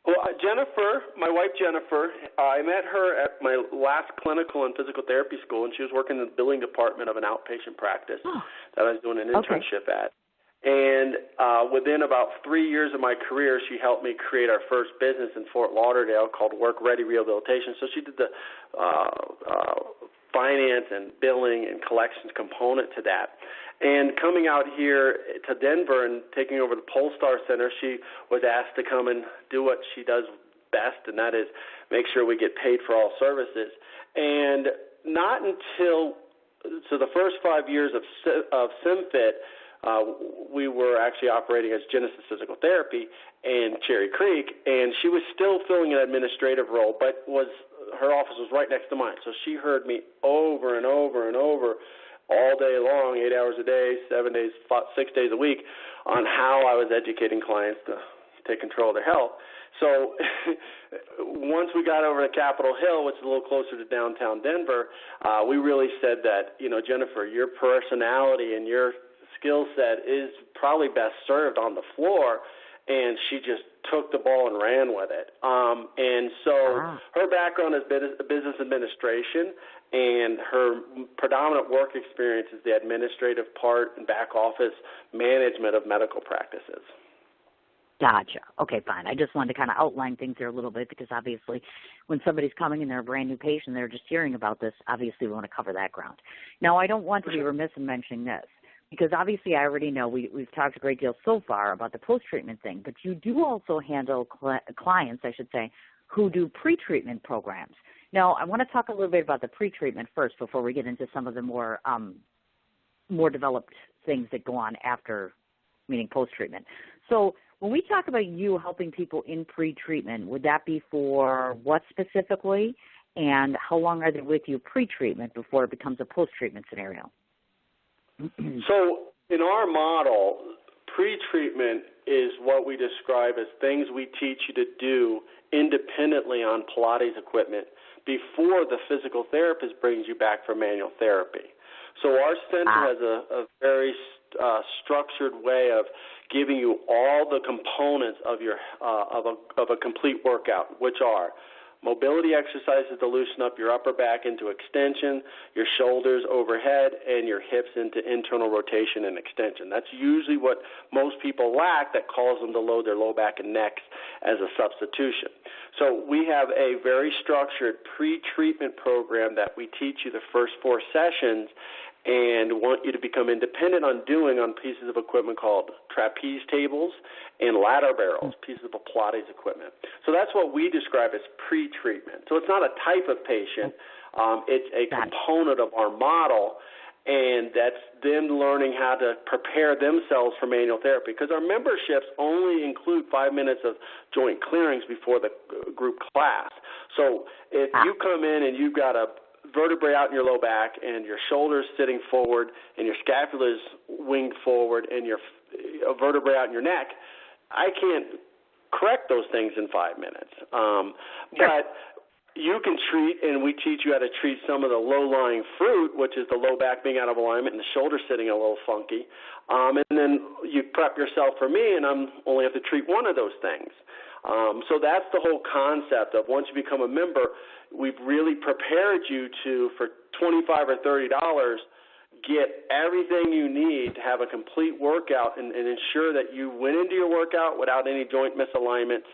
Well, Jennifer, my wife Jennifer, I met her at my last clinical and physical therapy school, and she was working in the billing department of an outpatient practice that I was doing an internship at. And within about 3 years of my career, she helped me create our first business in Fort Lauderdale called Work Ready Rehabilitation. So she did the finance and billing and collections component to that. And coming out here to Denver and taking over the Polestar Center, she was asked to come and do what she does best, and that is make sure we get paid for all services. And not until the first 5 years of SymFit, we were actually operating as Genesis Physical Therapy in Cherry Creek, and she was still filling an administrative role, but her office was right next to mine. So she heard me over and over and over all day long, 8 hours a day, 7 days, 6 days a week, on how I was educating clients to take control of their health. So once we got over to Capitol Hill, which is a little closer to downtown Denver, we really said that, Jennifer, your personality and your skill set is probably best served on the floor, and she just took the ball and ran with it. And so her background is business administration, and her predominant work experience is the administrative part and back office management of medical practices. Gotcha. Okay, fine. I just wanted to kind of outline things there a little bit because obviously when somebody's coming and they're a brand new patient, they're just hearing about this, obviously we want to cover that ground. Now, I don't want to be remiss in mentioning this because obviously I already know we've talked a great deal so far about the post-treatment thing, but you do also handle clients, I should say, who do pre-treatment programs. Now, I want to talk a little bit about the pre-treatment first before we get into some of the more developed things that go on after, meaning post-treatment. So when we talk about you helping people in pre-treatment, would that be for what specifically, and how long are they with you pre-treatment before it becomes a post-treatment scenario? So in our model, pre-treatment is what we describe as things we teach you to do independently on Pilates equipment before the physical therapist brings you back for manual therapy. So our center has a very structured way of giving you all the components of your of a complete workout, which are mobility exercises to loosen up your upper back into extension, your shoulders overhead, and your hips into internal rotation and extension. That's usually what most people lack that causes them to load their low back and necks as a substitution. So we have a very structured pre-treatment program that we teach you the first 4 sessions and want you to become independent on doing on pieces of equipment called trapeze tables and ladder barrels, pieces of Pilates equipment. So that's what we describe as pre-treatment. So it's not a type of patient. It's a component of our model, and that's them learning how to prepare themselves for manual therapy, because our memberships only include 5 minutes of joint clearings before the group class. So if you come in and you've got a vertebrae out in your low back and your shoulders sitting forward and your scapula is winged forward and your vertebrae out in your neck, I can't correct those things in 5 minutes. But you can treat, and we teach you how to treat some of the low-lying fruit, which is the low back being out of alignment and the shoulder sitting a little funky. And then you prep yourself for me, and I'm only have to treat one of those things. So that's the whole concept of once you become a member, we've really prepared you to, for $25 or $30, get everything you need to have a complete workout and ensure that you went into your workout without any joint misalignments,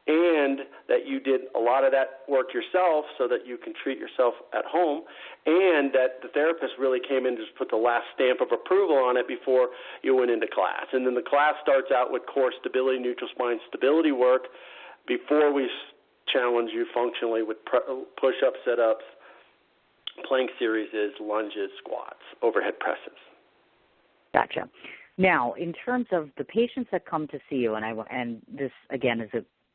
and that you did a lot of that work yourself so that you can treat yourself at home, and that the therapist really came in to just put the last stamp of approval on it before you went into class. And then the class starts out with core stability, neutral spine stability work before we challenge you functionally with push-ups, sit-ups, plank series, lunges, squats, overhead presses. Gotcha. Now, in terms of the patients that come to see you, and this, again,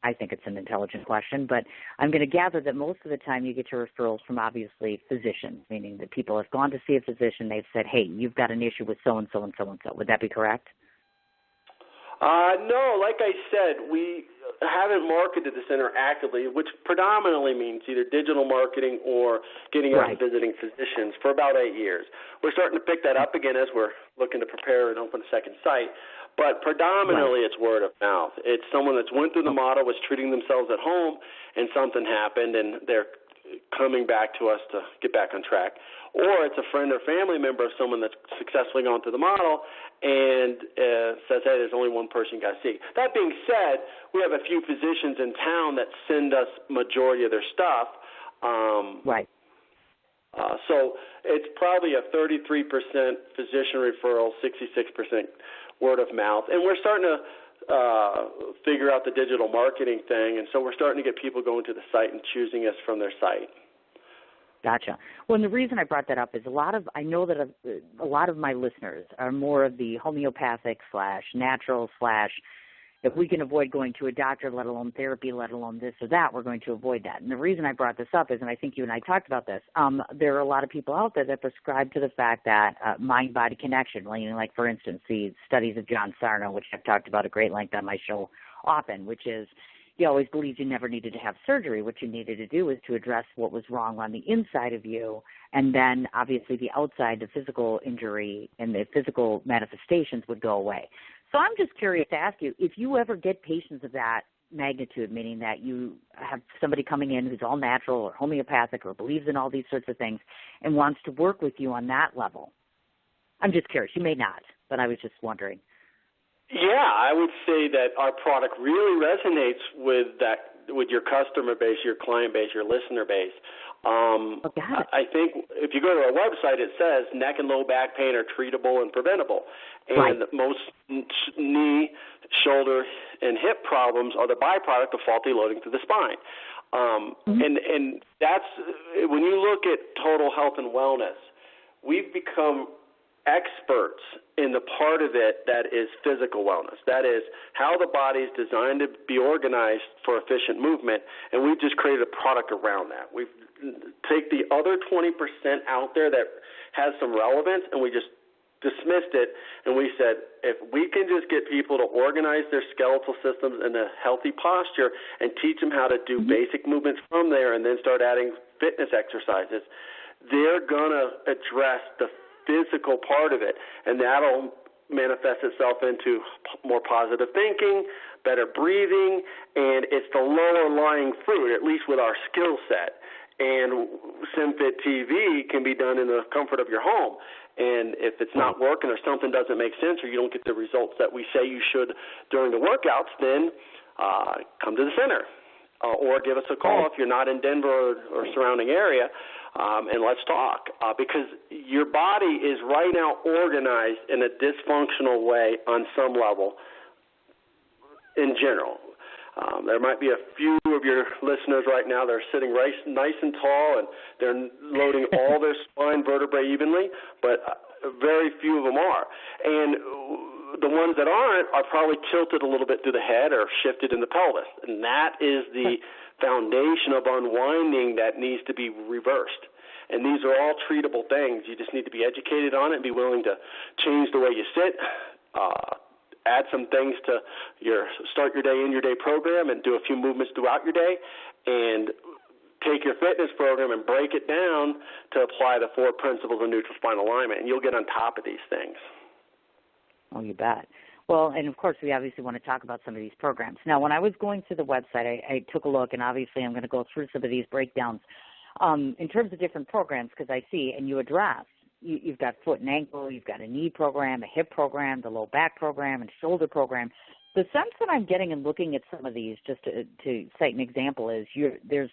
I think it's an intelligent question, but I'm going to gather that most of the time you get your referrals from, obviously, physicians, meaning that people have gone to see a physician, they've said, hey, you've got an issue with so-and-so and so-and-so. Would that be correct? No, like I said, we haven't marketed the center actively, which predominantly means either digital marketing or getting out and visiting physicians for about 8 years. We're starting to pick that up again as we're looking to prepare and open a second site. But predominantly it's word of mouth. It's someone that's went through the model, was treating themselves at home, and something happened, and they're coming back to us to get back on track. Or it's a friend or family member of someone that's successfully gone through the model and says, hey, there's only one person you got to see. That being said, we have a few physicians in town that send us majority of their stuff. So it's probably a 33% physician referral, 66% word of mouth. And we're starting to figure out the digital marketing thing, and so we're starting to get people going to the site and choosing us from their site. Gotcha. Well, and the reason I brought that up is I know that a lot of my listeners are more of the homeopathic / natural / if we can avoid going to a doctor, let alone therapy, let alone this or that, we're going to avoid that. And the reason I brought this up is, and I think you and I talked about this, there are a lot of people out there that prescribe to the fact that mind-body connection, like, for instance, the studies of John Sarno, which I've talked about at great length on my show often, which is he always believed you never needed to have surgery. What you needed to do was to address what was wrong on the inside of you, and then obviously the outside, the physical injury and the physical manifestations would go away. So I'm just curious to ask you, if you ever get patients of that magnitude, meaning that you have somebody coming in who's all natural or homeopathic or believes in all these sorts of things and wants to work with you on that level, I'm just curious. You may not, but I was just wondering. Yeah, I would say that our product really resonates with your customer base, your client base, your listener base. I think if you go to our website, it says neck and low back pain are treatable and preventable. And most knee, shoulder, and hip problems are the byproduct of faulty loading to the spine. And that's, when you look at total health and wellness, we've become experts in the part of it that is physical wellness. That is how the body is designed to be organized for efficient movement, and we've just created a product around that. We've take the other 20% out there that has some relevance, and we just dismissed it, and we said, if we can just get people to organize their skeletal systems in a healthy posture and teach them how to do basic movements from there and then start adding fitness exercises, they're going to address the physical part of it, and that'll manifests itself into more positive thinking, better breathing, and it's the lower lying fruit, at least with our skill set. And SymFit TV can be done in the comfort of your home. And if it's not working or something doesn't make sense or you don't get the results that we say you should during the workouts, then come to the center or give us a call if you're not in Denver or surrounding area, and let's talk. Because your body is right now organized in a dysfunctional way on some level in general. There might be a few of your listeners right now that are sitting nice and tall and they're loading all their spine vertebrae evenly, but very few of them are. And the ones that aren't are probably tilted a little bit through the head or shifted in the pelvis. And that is the foundation of unwinding that needs to be reversed. And these are all treatable things. You just need to be educated on it and be willing to change the way you sit, add some things to your start your day in your day program and do a few movements throughout your day, and take your fitness program and break it down to apply the 4 principles of neutral spine alignment, and you'll get on top of these things. Oh, you bet. Well, and of course, we obviously want to talk about some of these programs. Now, when I was going to the website, I took a look, and obviously I'm going to go through some of these breakdowns in terms of different programs, because I see, and you address, you've got foot and ankle, you've got a knee program, a hip program, the low back program, and shoulder program. The sense that I'm getting in looking at some of these, just to cite an example, is there's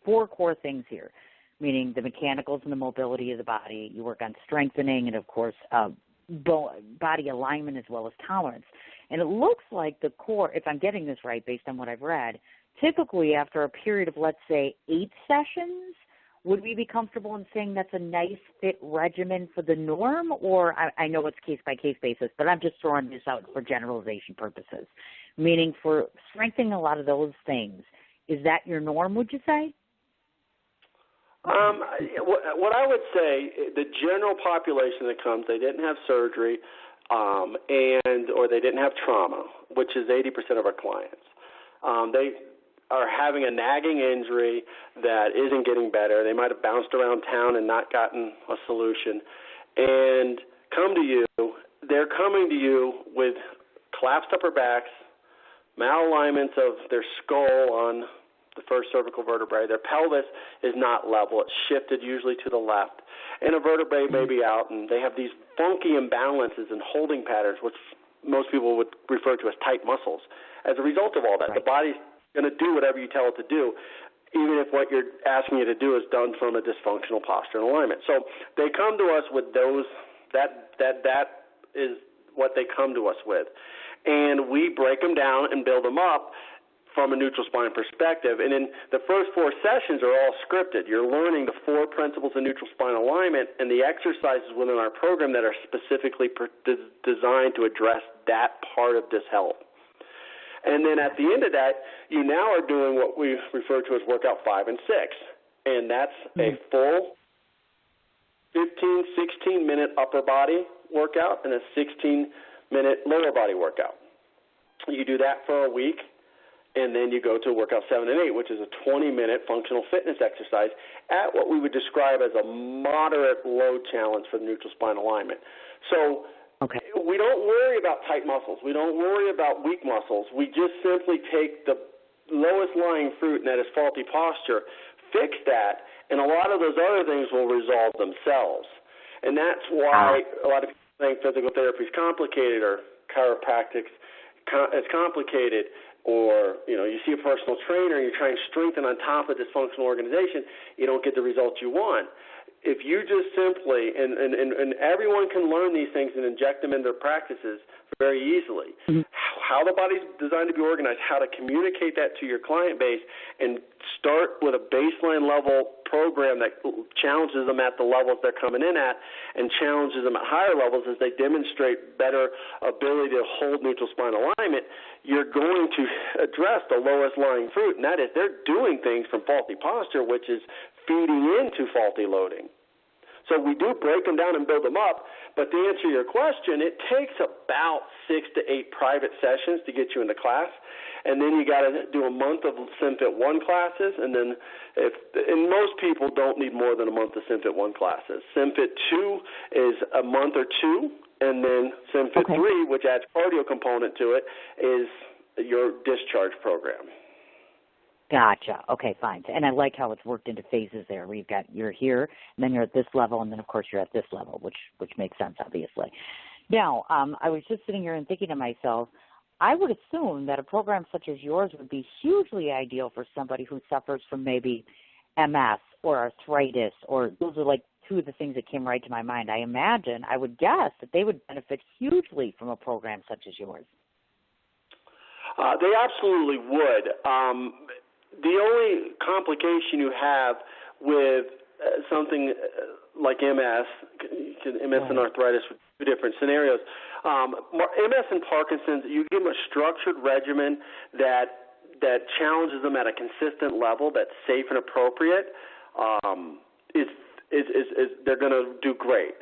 4 core things here, meaning the mechanicals and the mobility of the body. You work on strengthening and, of course, body alignment as well as tolerance. And it looks like the core, if I'm getting this right based on what I've read, typically after a period of, let's say, 8 sessions, would we be comfortable in saying that's a nice fit regimen for the norm? Or I know it's case-by-case basis, but I'm just throwing this out for generalization purposes, meaning for strengthening a lot of those things. Is that your norm, would you say? What I would say, the general population that comes, they didn't have surgery or they didn't have trauma, which is 80% of our clients. They are having a nagging injury that isn't getting better. They might have bounced around town and not gotten a solution and come to you. They're coming to you with collapsed upper backs, malalignments of their skull on the first cervical vertebrae. Their pelvis is not level. It's shifted usually to the left. And a vertebrae may be out, and they have these funky imbalances and holding patterns, which most people would refer to as tight muscles. As a result of all that, the body's going to do whatever you tell it to do, even if what you're asking you to do is done from a dysfunctional posture and alignment. So they come to us with those, that is what they come to us with. And we break them down and build them up from a neutral spine perspective. And then the first 4 sessions are all scripted. You're learning the 4 principles of neutral spine alignment and the exercises within our program that are specifically designed to address that part of dishealth. And then at the end of that, you now are doing what we refer to as workout 5 and 6. And that's a full 15, 16-minute upper body workout and a 16-minute lower body workout. You do that for a week, and then you go to workout 7 and 8, which is a 20-minute functional fitness exercise at what we would describe as a moderate load challenge for the neutral spine alignment. So we don't worry about tight muscles. We don't worry about weak muscles. We just simply take the lowest lying fruit, and that is faulty posture, fix that, and a lot of those other things will resolve themselves. And that's why a lot of people think physical therapy is complicated or chiropractic is complicated, or you see a personal trainer and you try and strengthen on top of dysfunctional organization, you don't get the results you want. If you just simply, and everyone can learn these things and inject them in their practices very easily, how the body's designed to be organized, how to communicate that to your client base, and start with a baseline level program that challenges them at the levels they're coming in at and challenges them at higher levels as they demonstrate better ability to hold neutral spine alignment, you're going to address the lowest lying fruit, and that is they're doing things from faulty posture, which is feeding into faulty loading. So we do break them down and build them up, but to answer your question, it takes about 6 to 8 private sessions to get you into class, and then you got to do a month of SymFit 1 classes, and then and most people don't need more than a month of SymFit 1 classes. SymFit 2 is a month or 2, And then SymFit 3, which adds cardio component to it, is your discharge program. Gotcha. Okay, fine. And I like how it's worked into phases there, where you're here, and then you're at this level, and then, of course, you're at this level, which makes sense, obviously. Now, I was just sitting here and thinking to myself, I would assume that a program such as yours would be hugely ideal for somebody who suffers from maybe MS or arthritis, or those are like two of the things that came right to my mind. I would guess that they would benefit hugely from a program such as yours. They absolutely would. The only complication you have with something like MS and arthritis, two different scenarios. MS and Parkinson's, you give them a structured regimen that challenges them at a consistent level that's safe and appropriate. They're going to do great.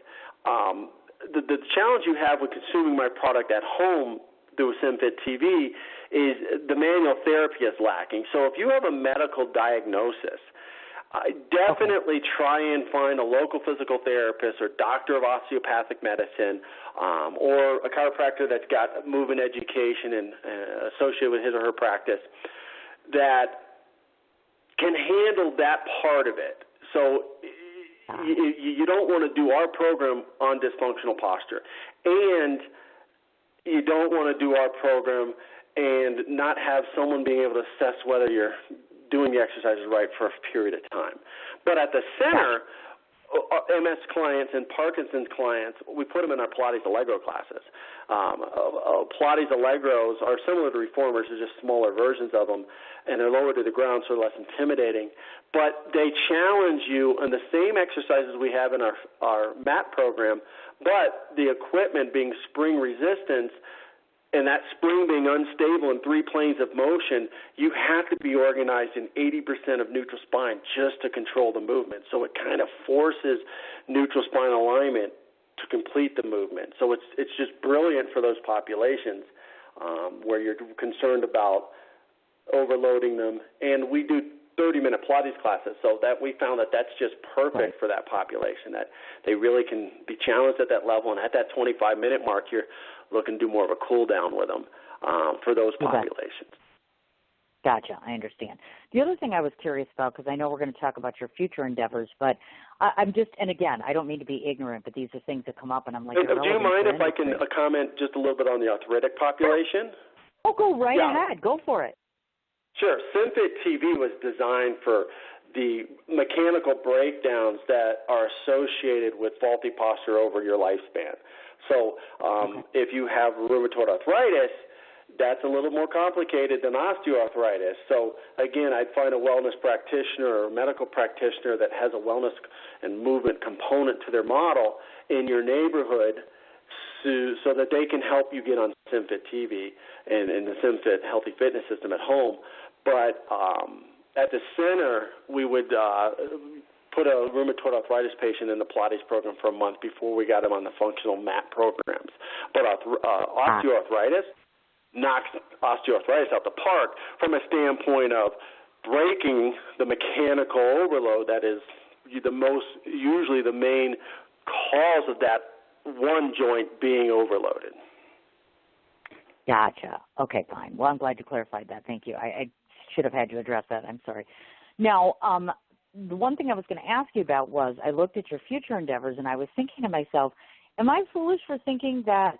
The challenge you have with consuming my product at home through SymFit TV is the manual therapy is lacking. So if you have a medical diagnosis, definitely try and find a local physical therapist or doctor of osteopathic medicine or a chiropractor that's got movement education and associated with his or her practice that can handle that part of it. So you don't want to do our program on dysfunctional posture, and you don't want to do our program and not have someone being able to assess whether you're doing the exercises right for a period of time. But at the center, MS clients and Parkinson's clients, we put them in our Pilates Allegro classes. Pilates Allegros are similar to reformers, they're just smaller versions of them, and they're lower to the ground, so less intimidating. But they challenge you on the same exercises we have in our mat program, but the equipment being spring resistance, and that spring being unstable in 3 planes of motion, you have to be organized in 80% of neutral spine just to control the movement. So it kind of forces neutral spine alignment to complete the movement. So it's just brilliant for those populations where you're concerned about overloading them. And we do 30-minute Pilates classes, so that we found that that's just perfect for that population, that they really can be challenged at that level, and at that 25-minute mark, you're looking to do more of a cool down with them for those populations. Gotcha. I understand. The other thing I was curious about, because I know we're going to talk about your future endeavors, but I'm just, and again, I don't mean to be ignorant, but these are things that come up, and I'm like, do you mind if I can comment just a little bit on the arthritic population? Oh, go right ahead. Go for it. Sure. SymFit TV was designed for the mechanical breakdowns that are associated with faulty posture over your lifespan. So if you have rheumatoid arthritis, that's a little more complicated than osteoarthritis. So, again, I'd find a wellness practitioner or a medical practitioner that has a wellness and movement component to their model in your neighborhood so that they can help you get on SymFit TV and the SymFit Healthy Fitness System at home. But at the center, we would put a rheumatoid arthritis patient in the Pilates program for a month before we got him on the functional mat programs. But osteoarthritis knocks osteoarthritis out the park from a standpoint of breaking the mechanical overload that is usually the main cause of that one joint being overloaded. Gotcha. Okay, fine. Well, I'm glad you clarified that. Thank you. I should have had you address that. I'm sorry. Now, the one thing I was going to ask you about was I looked at your future endeavors, and I was thinking to myself, am I foolish for thinking that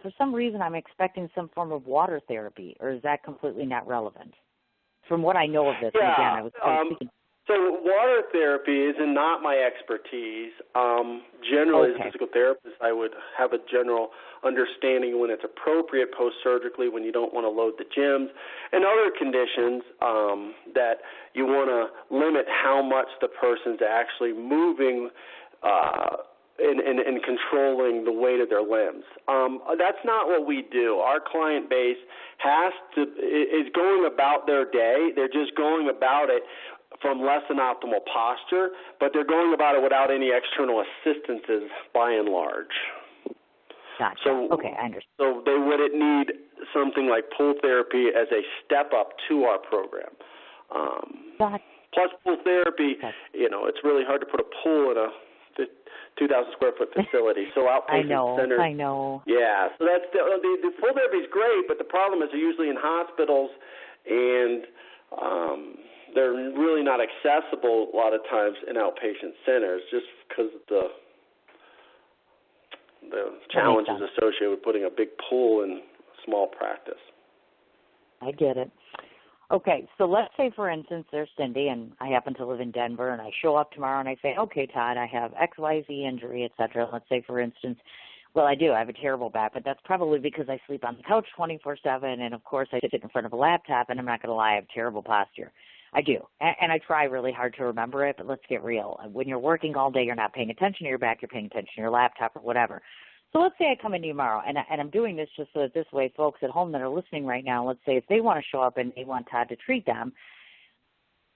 for some reason I'm expecting some form of water therapy, or is that completely not relevant? From what I know of this, and again, I was thinking. So water therapy is not my expertise. Generally, as a physical therapist, I would have a general understanding when it's appropriate post-surgically, when you don't want to load the gyms, and other conditions that you want to limit how much the person's actually moving and controlling the weight of their limbs. That's not what we do. Our client base is going about their day. They're just going about it from less than optimal posture, but they're going about it without any external assistances by and large. Gotcha. So, I understand. So they wouldn't need something like pool therapy as a step up to our program. Plus pool therapy, it's really hard to put a pool in a 2,000 square foot facility. So outpatient centers. I know. Yeah. So that's the full therapy is great, but the problem is they're usually in hospitals, and they're really not accessible a lot of times in outpatient centers, just because of the challenges associated with putting a big pool in small practice. I get it. Okay, so let's say, for instance, there's Cindy, and I happen to live in Denver, and I show up tomorrow, and I say, okay, Todd, I have XYZ injury, et cetera. Let's say, for instance, well, I do. I have a terrible back, but that's probably because I sleep on the couch 24/7, and, of course, I sit in front of a laptop, and I'm not going to lie, I have terrible posture. I do, and I try really hard to remember it, but let's get real. When you're working all day, you're not paying attention to your back, you're paying attention to your laptop or whatever. So let's say I come in tomorrow, and I'm doing this just so that this way folks at home that are listening right now, let's say if they want to show up and they want Todd to treat them,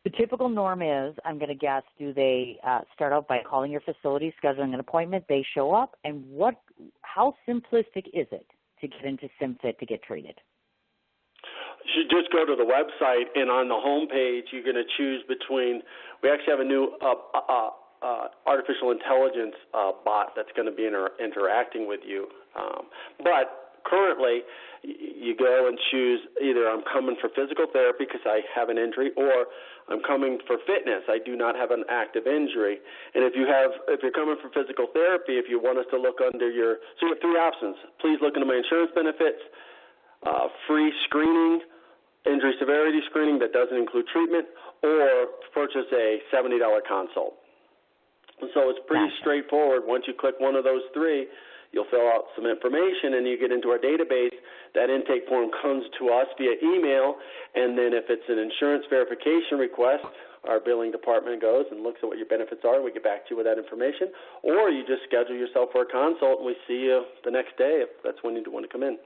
the typical norm is, I'm going to guess, do they start out by calling your facility, scheduling an appointment, they show up, and how simplistic is it to get into SymFit to get treated? You should just go to the website, and on the home page, you're going to choose between, we actually have a new artificial intelligence bot that's going to be interacting with you. But currently, you go and choose either I'm coming for physical therapy because I have an injury, or I'm coming for fitness. I do not have an active injury. And if you're coming for physical therapy, if you want us to look under so you have three options. Please look into my insurance benefits, free screening, injury severity screening that doesn't include treatment, or purchase a $70 consult. So it's pretty straightforward. Once you click one of those three, you'll fill out some information and you get into our database. That intake form comes to us via email, and then if it's an insurance verification request, our billing department goes and looks at what your benefits are, and we get back to you with that information. Or you just schedule yourself for a consult, and we see you the next day if that's when you want to come in.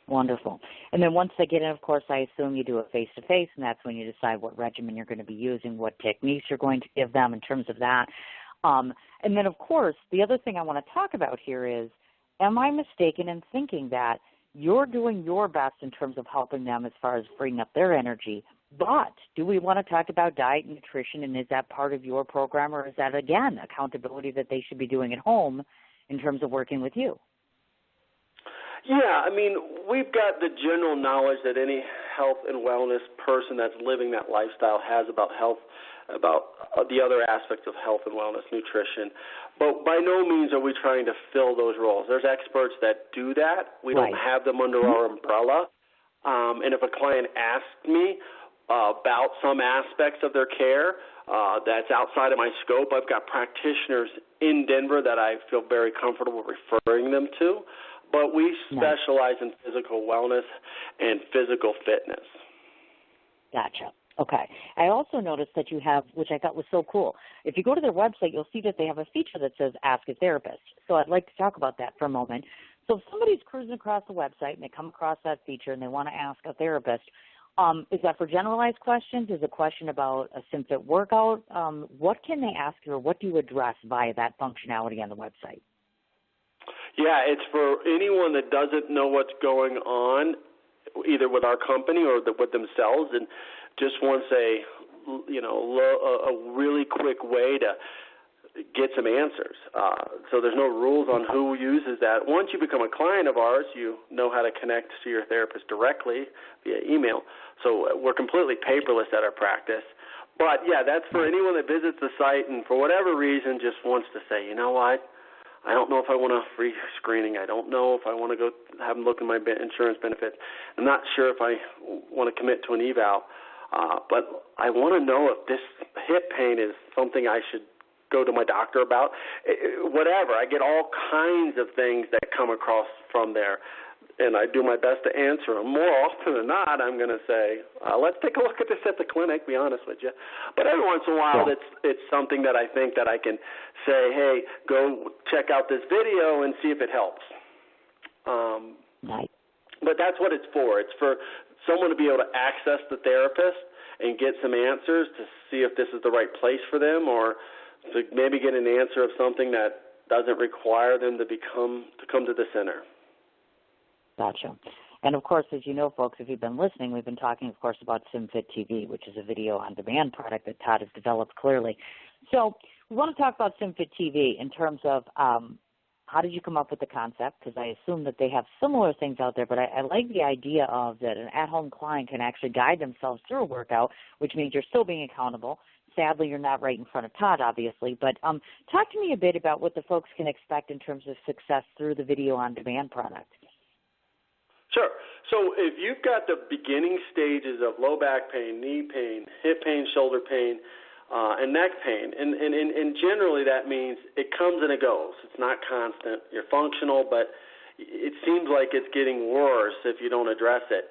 Wonderful. And then once they get in, of course, I assume you do a face-to-face, and that's when you decide what regimen you're going to be using, what techniques you're going to give them in terms of that. And then, of course, the other thing I want to talk about here is, am I mistaken in thinking that you're doing your best in terms of helping them as far as freeing up their energy, but do we want to talk about diet and nutrition, and is that part of your program, or is that, again, accountability that they should be doing at home in terms of working with you? Yeah, I mean, we've got the general knowledge that any health and wellness person that's living that lifestyle has about health, about the other aspects of health and wellness, nutrition. But by no means are we trying to fill those roles. There's experts that do that. We don't have them under our umbrella. And if a client asks me about some aspects of their care that's outside of my scope, I've got practitioners in Denver that I feel very comfortable referring them to. But we specialize in physical wellness and physical fitness. Gotcha. Okay. I also noticed that you have, which I thought was so cool, if you go to their website, you'll see that they have a feature that says Ask a Therapist. So I'd like to talk about that for a moment. So if somebody's cruising across the website and they come across that feature and they want to ask a therapist, is that for generalized questions? Is it a question about a SymFit workout? What can they ask you, or what do you address via that functionality on the website? Yeah, it's for anyone that doesn't know what's going on, either with our company or with themselves, and just wants a really quick way to get some answers. So there's no rules on who uses that. Once you become a client of ours, you know how to connect to your therapist directly via email. So we're completely paperless at our practice. But, yeah, that's for anyone that visits the site and for whatever reason just wants to say, you know what, I don't know if I want a free screening. I don't know if I want to go have them look at my insurance benefits. I'm not sure if I want to commit to an eval. But I want to know if this hip pain is something I should go to my doctor about. Whatever. I get all kinds of things that come across from there, and I do my best to answer them. More often than not, I'm going to say, let's take a look at this at the clinic, be honest with you. But every once in a while, it's something that I think that I can say, hey, go check out this video and see if it helps. But that's what it's for. It's for someone to be able to access the therapist and get some answers to see if this is the right place for them, or to maybe get an answer of something that doesn't require them to come to the center. Gotcha. And, of course, as you know, folks, if you've been listening, we've been talking, of course, about SymFit TV, which is a video-on-demand product that Todd has developed clearly. So We want to talk about SymFit TV in terms of how did you come up with the concept? Because I assume that they have similar things out there, but I like the idea of that an at-home client can actually guide themselves through a workout, which means you're still being accountable. Sadly, you're not right in front of Todd, obviously, but talk to me a bit about what the folks can expect in terms of success through the video-on-demand product. Sure. So if you've got the beginning stages of low back pain, knee pain, hip pain, shoulder pain, and neck pain, and generally that means it comes and it goes. It's not constant. You're functional, but it seems like it's getting worse if you don't address it.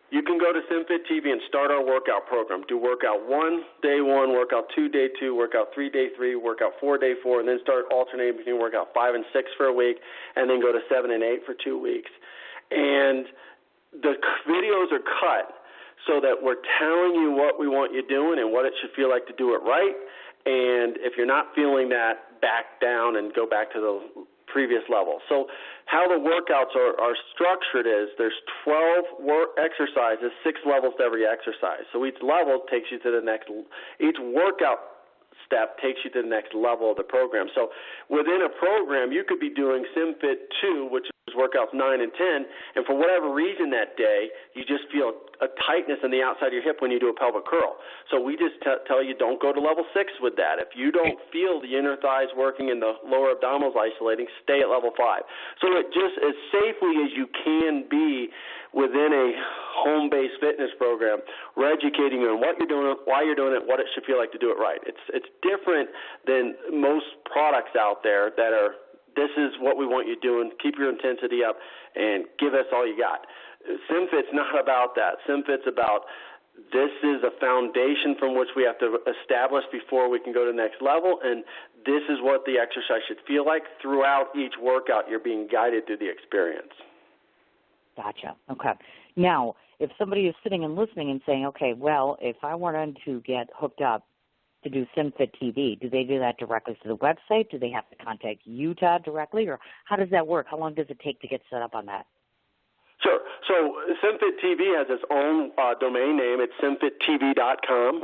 You can go to SymFit TV and start our workout program. Do workout 1, day 1, workout 2, day 2, workout 3, day 3, workout 4, day 4, and then start alternating between workout 5 and 6 for a week, and then go to 7 and 8 for 2 weeks. And the videos are cut so that we're telling you what we want you doing and what it should feel like to do it right. And if you're not feeling that, back down and go back to the previous level. So how the workouts are structured is there's 12 exercises, 6 levels to every exercise. So each level takes you to the next, each workout step takes you to the next level of the program. So within a program, you could be doing SymFit 2, which is workouts 9 and 10, and for whatever reason that day, you just feel a tightness in the outside of your hip when you do a pelvic curl. So we just tell you don't go to level 6 with that. If you don't feel the inner thighs working and the lower abdominals isolating, stay at level 5. So it just as safely as you can be within a home-based fitness program, we're educating you on what you're doing, why you're doing it, what it should feel like to do it right. It's different than most products out there that are, this is what we want you doing, keep your intensity up, and give us all you got. SymFit's not about that. SymFit's about this is a foundation from which we have to establish before we can go to the next level, and this is what the exercise should feel like. Throughout each workout, you're being guided through the experience. Gotcha. Okay. Now, if somebody is sitting and listening and saying, okay, well, if I wanted to get hooked up to do SymFit TV, do they do that directly to the website? Do they have to contact you, Todd, directly? Or how does that work? How long does it take to get set up on that? Sure. So SymFit TV has its own domain name. It's symfittv.com.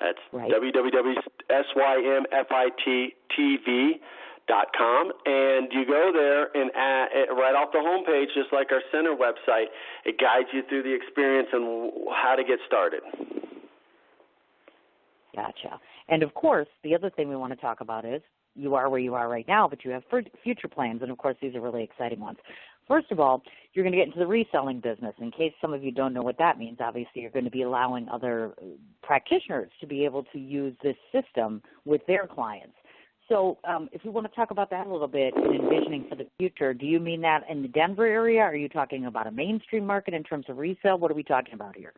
That's right. www.symfittv.com. And you go there and right off the homepage, just like our center website, it guides you through the experience and how to get started. Gotcha. And, of course, the other thing we want to talk about is you are where you are right now, but you have future plans, and, of course, these are really exciting ones. First of all, you're going to get into the reselling business. In case some of you don't know what that means, obviously you're going to be allowing other practitioners to be able to use this system with their clients. So if you want to talk about that a little bit and envisioning for the future, do you mean that in the Denver area? Are you talking about a mainstream market in terms of resale? What are we talking about here?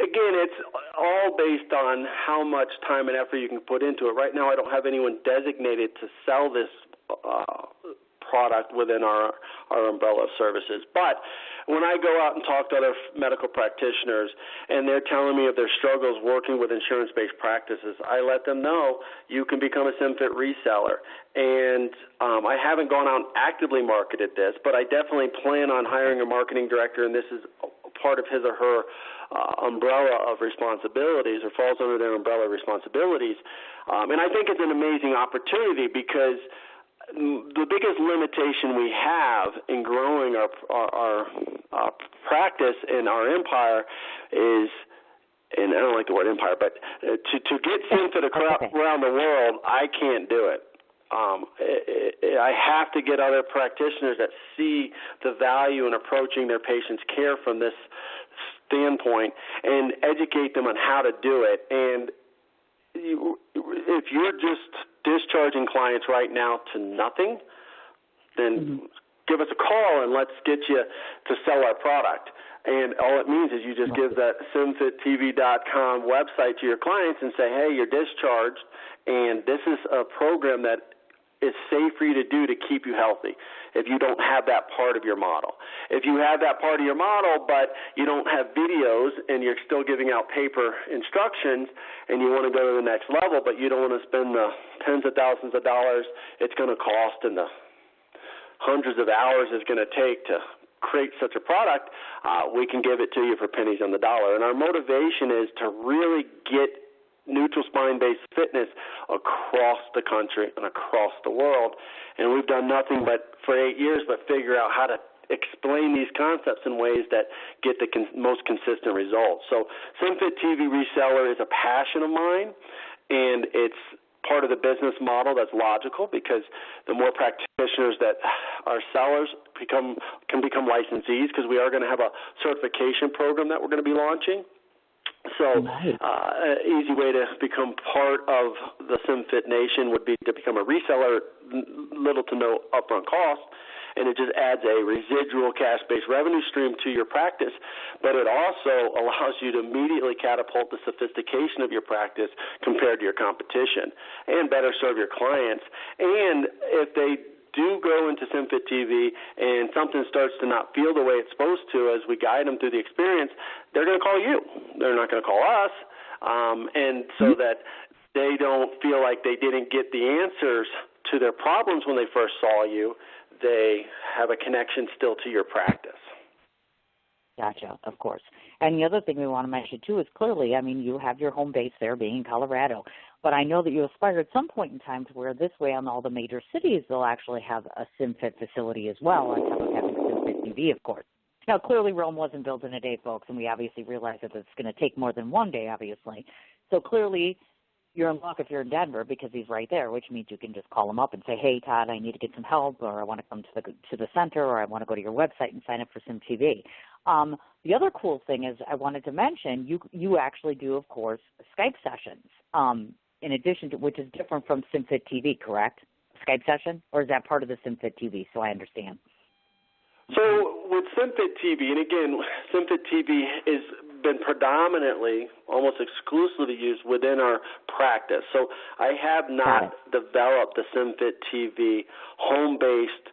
Again, it's all based on how much time and effort you can put into it. Right now, I don't have anyone designated to sell this product within our umbrella of services. But when I go out and talk to other medical practitioners and they're telling me of their struggles working with insurance-based practices, I let them know you can become a SymFit reseller. And I haven't gone out and actively marketed this, but I definitely plan on hiring a marketing director, and this is part of his or her umbrella of responsibilities, or falls under their umbrella of responsibilities. And I think it's an amazing opportunity because the biggest limitation we have in growing our practice and our empire is, and I don't like the word empire, but to get SymFit around the world, I can't do it. I have to get other practitioners that see the value in approaching their patients' care from this standpoint and educate them on how to do it. And if you're just discharging clients right now to nothing, then give us a call and let's get you to sell our product. And all it means is you just give that symfittv.com website to your clients and say, hey, you're discharged, and this is a program that is safe for you to do to keep you healthy if you don't have that part of your model. If you have that part of your model but you don't have videos and you're still giving out paper instructions and you want to go to the next level but you don't want to spend the tens of thousands of dollars it's going to cost and the hundreds of hours it's going to take to create such a product, we can give it to you for pennies on the dollar. And our motivation is to really get neutral spine-based fitness across the country and across the world. And we've done nothing but for 8 years but figure out how to explain these concepts in ways that get the most consistent results. So SymFit TV reseller is a passion of mine, and it's part of the business model that's logical because the more practitioners that are sellers can become licensees, because we are going to have a certification program that we're going to be launching. So easy way to become part of the SymFit Nation would be to become a reseller, little to no upfront cost, and it just adds a residual cash-based revenue stream to your practice, but it also allows you to immediately catapult the sophistication of your practice compared to your competition and better serve your clients. And if they do go into SymFit TV and something starts to not feel the way it's supposed to as we guide them through the experience, they're going to call you. They're not going to call us. And so that they don't feel like they didn't get the answers to their problems when they first saw you, they have a connection still to your practice. Gotcha, of course. And the other thing we want to mention, too, is clearly, I mean, you have your home base there being in Colorado, but I know that you aspire at some point in time to where this way on all the major cities they'll actually have a SymFit facility as well, on top of having SymFit TV, of course. Now, clearly Rome wasn't built in a day, folks, and we obviously realize that it's going to take more than one day, obviously. So clearly you're in luck if you're in Denver because he's right there, which means you can just call him up and say, hey, Todd, I need to get some help, or I want to come to the center, or I want to go to your website and sign up for SymTV. The other cool thing is I wanted to mention you actually do, of course, Skype sessions in addition to, which is different from SymFit TV, correct? Skype session? Or is that part of the SymFit TV, so I understand? So with SymFit TV, and again, SymFit TV has been predominantly, almost exclusively used within our practice. So I have not developed the SymFit TV home-based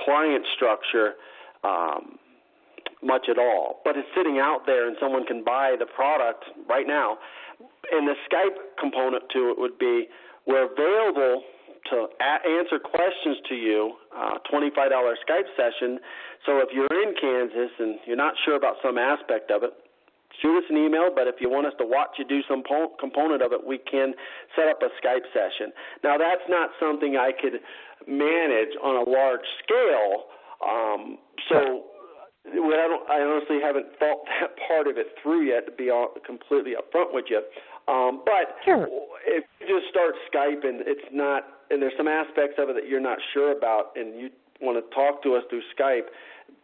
client structure much at all. But it's sitting out there and someone can buy the product right now. And the Skype component to it would be we're available to answer questions to you, $25 Skype session. So if you're in Kansas and you're not sure about some aspect of it, shoot us an email, but if you want us to watch you do some component of it, we can set up a Skype session. Now, that's not something I could manage on a large scale, I honestly haven't thought that part of it through yet, to be completely upfront with you. But if you just start Skype and it's not, and there's some aspects of it that you're not sure about and you want to talk to us through Skype,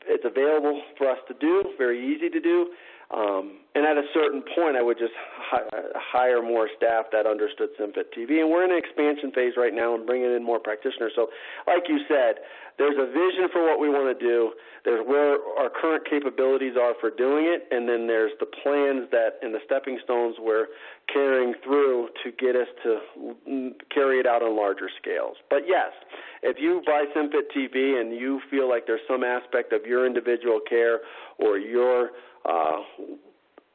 it's available for us to do, very easy to do. And at a certain point, I would just hire more staff that understood SymFit TV. And we're in an expansion phase right now and bringing in more practitioners. So like you said, there's a vision for what we want to do. There's where our current capabilities are for doing it. And then there's the plans that and the stepping stones we're carrying through to get us to carry it out on larger scales. But yes, if you buy SymFit TV and you feel like there's some aspect of your individual care or your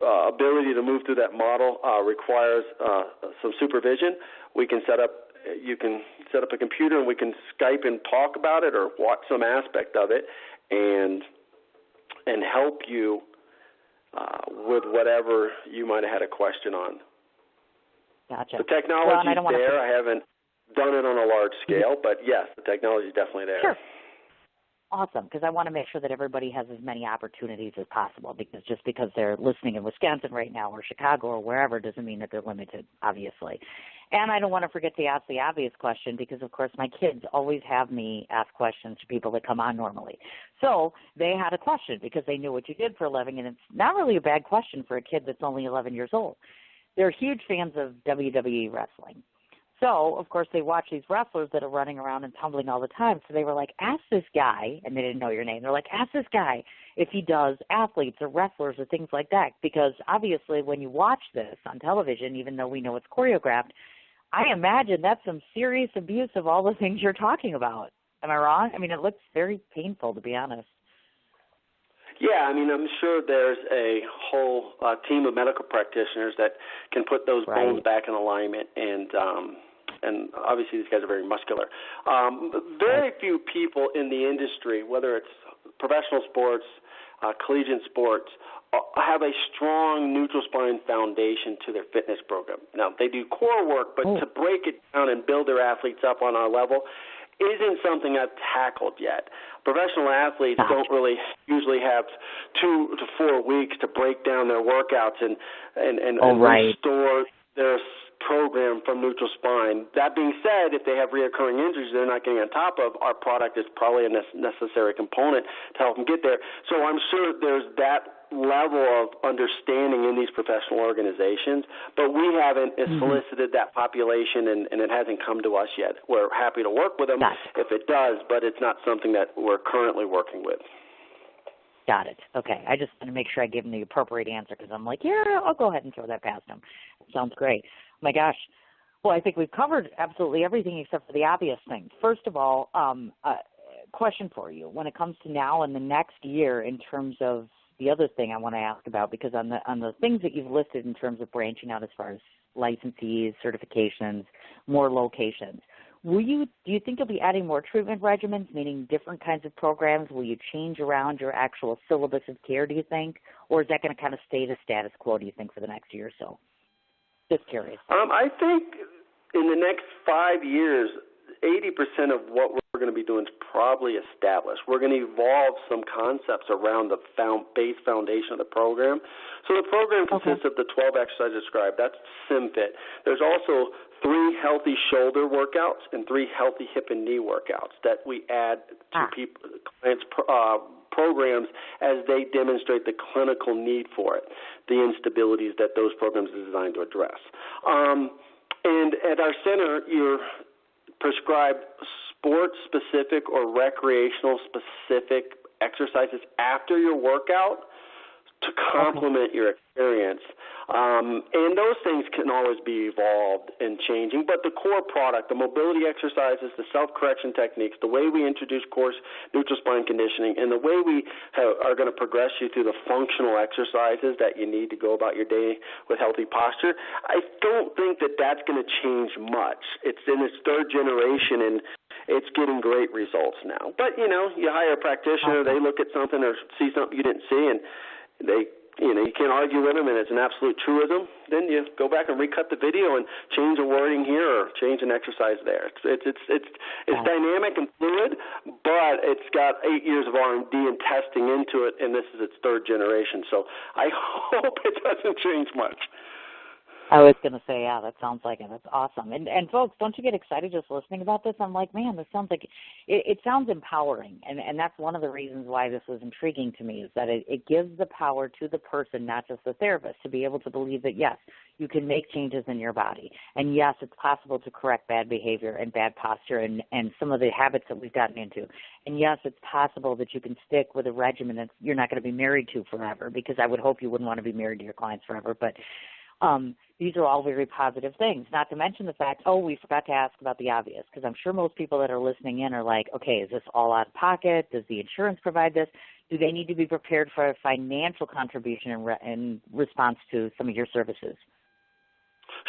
ability to move through that model requires some supervision, we can set up. You can set up a computer and we can Skype and talk about it or watch some aspect of it and help you with whatever you might have had a question on. Gotcha. The technology is there. I haven't done it on a large scale, but yes, the technology is definitely there. Sure. Awesome, because I want to make sure that everybody has as many opportunities as possible, because just because they're listening in Wisconsin right now or Chicago or wherever doesn't mean that they're limited, obviously. And I don't want to forget to ask the obvious question because, of course, my kids always have me ask questions to people that come on normally. So they had a question because they knew what you did for a living, and it's not really a bad question for a kid that's only 11 years old. They're huge fans of WWE wrestling. So, of course, they watch these wrestlers that are running around and tumbling all the time. So they were like, ask this guy, and they didn't know your name. They're like, ask this guy if he does athletes or wrestlers or things like that. Because obviously when you watch this on television, even though we know it's choreographed, I imagine that's some serious abuse of all the things you're talking about. Am I wrong? I mean, it looks very painful, to be honest. Yeah, I mean, I'm sure there's a whole team of medical practitioners that can put those bones back in alignment, and obviously these guys are very muscular. Very few people in the industry, whether it's professional sports, collegiate sports, have a strong neutral spine foundation to their fitness program. Now, they do core work, but to break it down and build their athletes up on our level isn't something I've tackled yet. Professional athletes don't really usually have 2 to 4 weeks to break down their workouts and restore their program from neutral spine. That being said, if they have reoccurring injuries they're not getting on top of, our product is probably a necessary component to help them get there. So I'm sure there's that level of understanding in these professional organizations, but we haven't solicited that population, and it hasn't come to us yet. We're happy to work with them if it does, but it's not something that we're currently working with. Got it. Okay. I just want to make sure I give them the appropriate answer because I'm like, yeah, I'll go ahead and throw that past them. Sounds great. Oh my gosh. Well, I think we've covered absolutely everything except for the obvious things. First of all, question for you. When it comes to now and the next year in terms of the other thing I want to ask about, because on the things that you've listed in terms of branching out as far as licensees, certifications, more locations, do you think you'll be adding more treatment regimens, meaning different kinds of programs? Will you change around your actual syllabus of care, do you think? Or is that going to kind of stay the status quo, do you think, for the next year or so? Just curious. I think in the next 5 years, 80% of what we're going to be doing is probably established. We're going to evolve some concepts around the base foundation of the program. So the program consists of the 12 exercises described. That's SymFit. There's also 3 healthy shoulder workouts and 3 healthy hip and knee workouts that we add to clients' programs as they demonstrate the clinical need for it, the instabilities that those programs are designed to address. And at our center, you're prescribed sports-specific or recreational-specific exercises after your workout to complement your experience. And those things can always be evolved and changing, but the core product, the mobility exercises, the self-correction techniques, the way we introduce course neutral spine conditioning, and the way we are going to progress you through the functional exercises that you need to go about your day with healthy posture, I don't think that that's going to change much. It's in its 3rd generation, and it's getting great results now. But, you hire a practitioner, they look at something or see something you didn't see, and you can't argue with them, and it's an absolute truism. Then you go back and recut the video and change a wording here or change an exercise there. It's dynamic and fluid, but it's got 8 years of R&D and testing into it, and this is its 3rd generation. So I hope it doesn't change much. I was going to say, yeah, that sounds like it. That's awesome. And folks, don't you get excited just listening about this? I'm like, man, this sounds like it sounds empowering. And that's one of the reasons why this was intriguing to me, is that it gives the power to the person, not just the therapist, to be able to believe that, yes, you can make changes in your body. And, yes, it's possible to correct bad behavior and bad posture and some of the habits that we've gotten into. And, yes, it's possible that you can stick with a regimen that you're not going to be married to forever, because I would hope you wouldn't want to be married to your clients forever. But these are all very positive things, not to mention the fact, we forgot to ask about the obvious, because I'm sure most people that are listening in are like, okay, is this all out of pocket? Does the insurance provide this? Do they need to be prepared for a financial contribution in response to some of your services?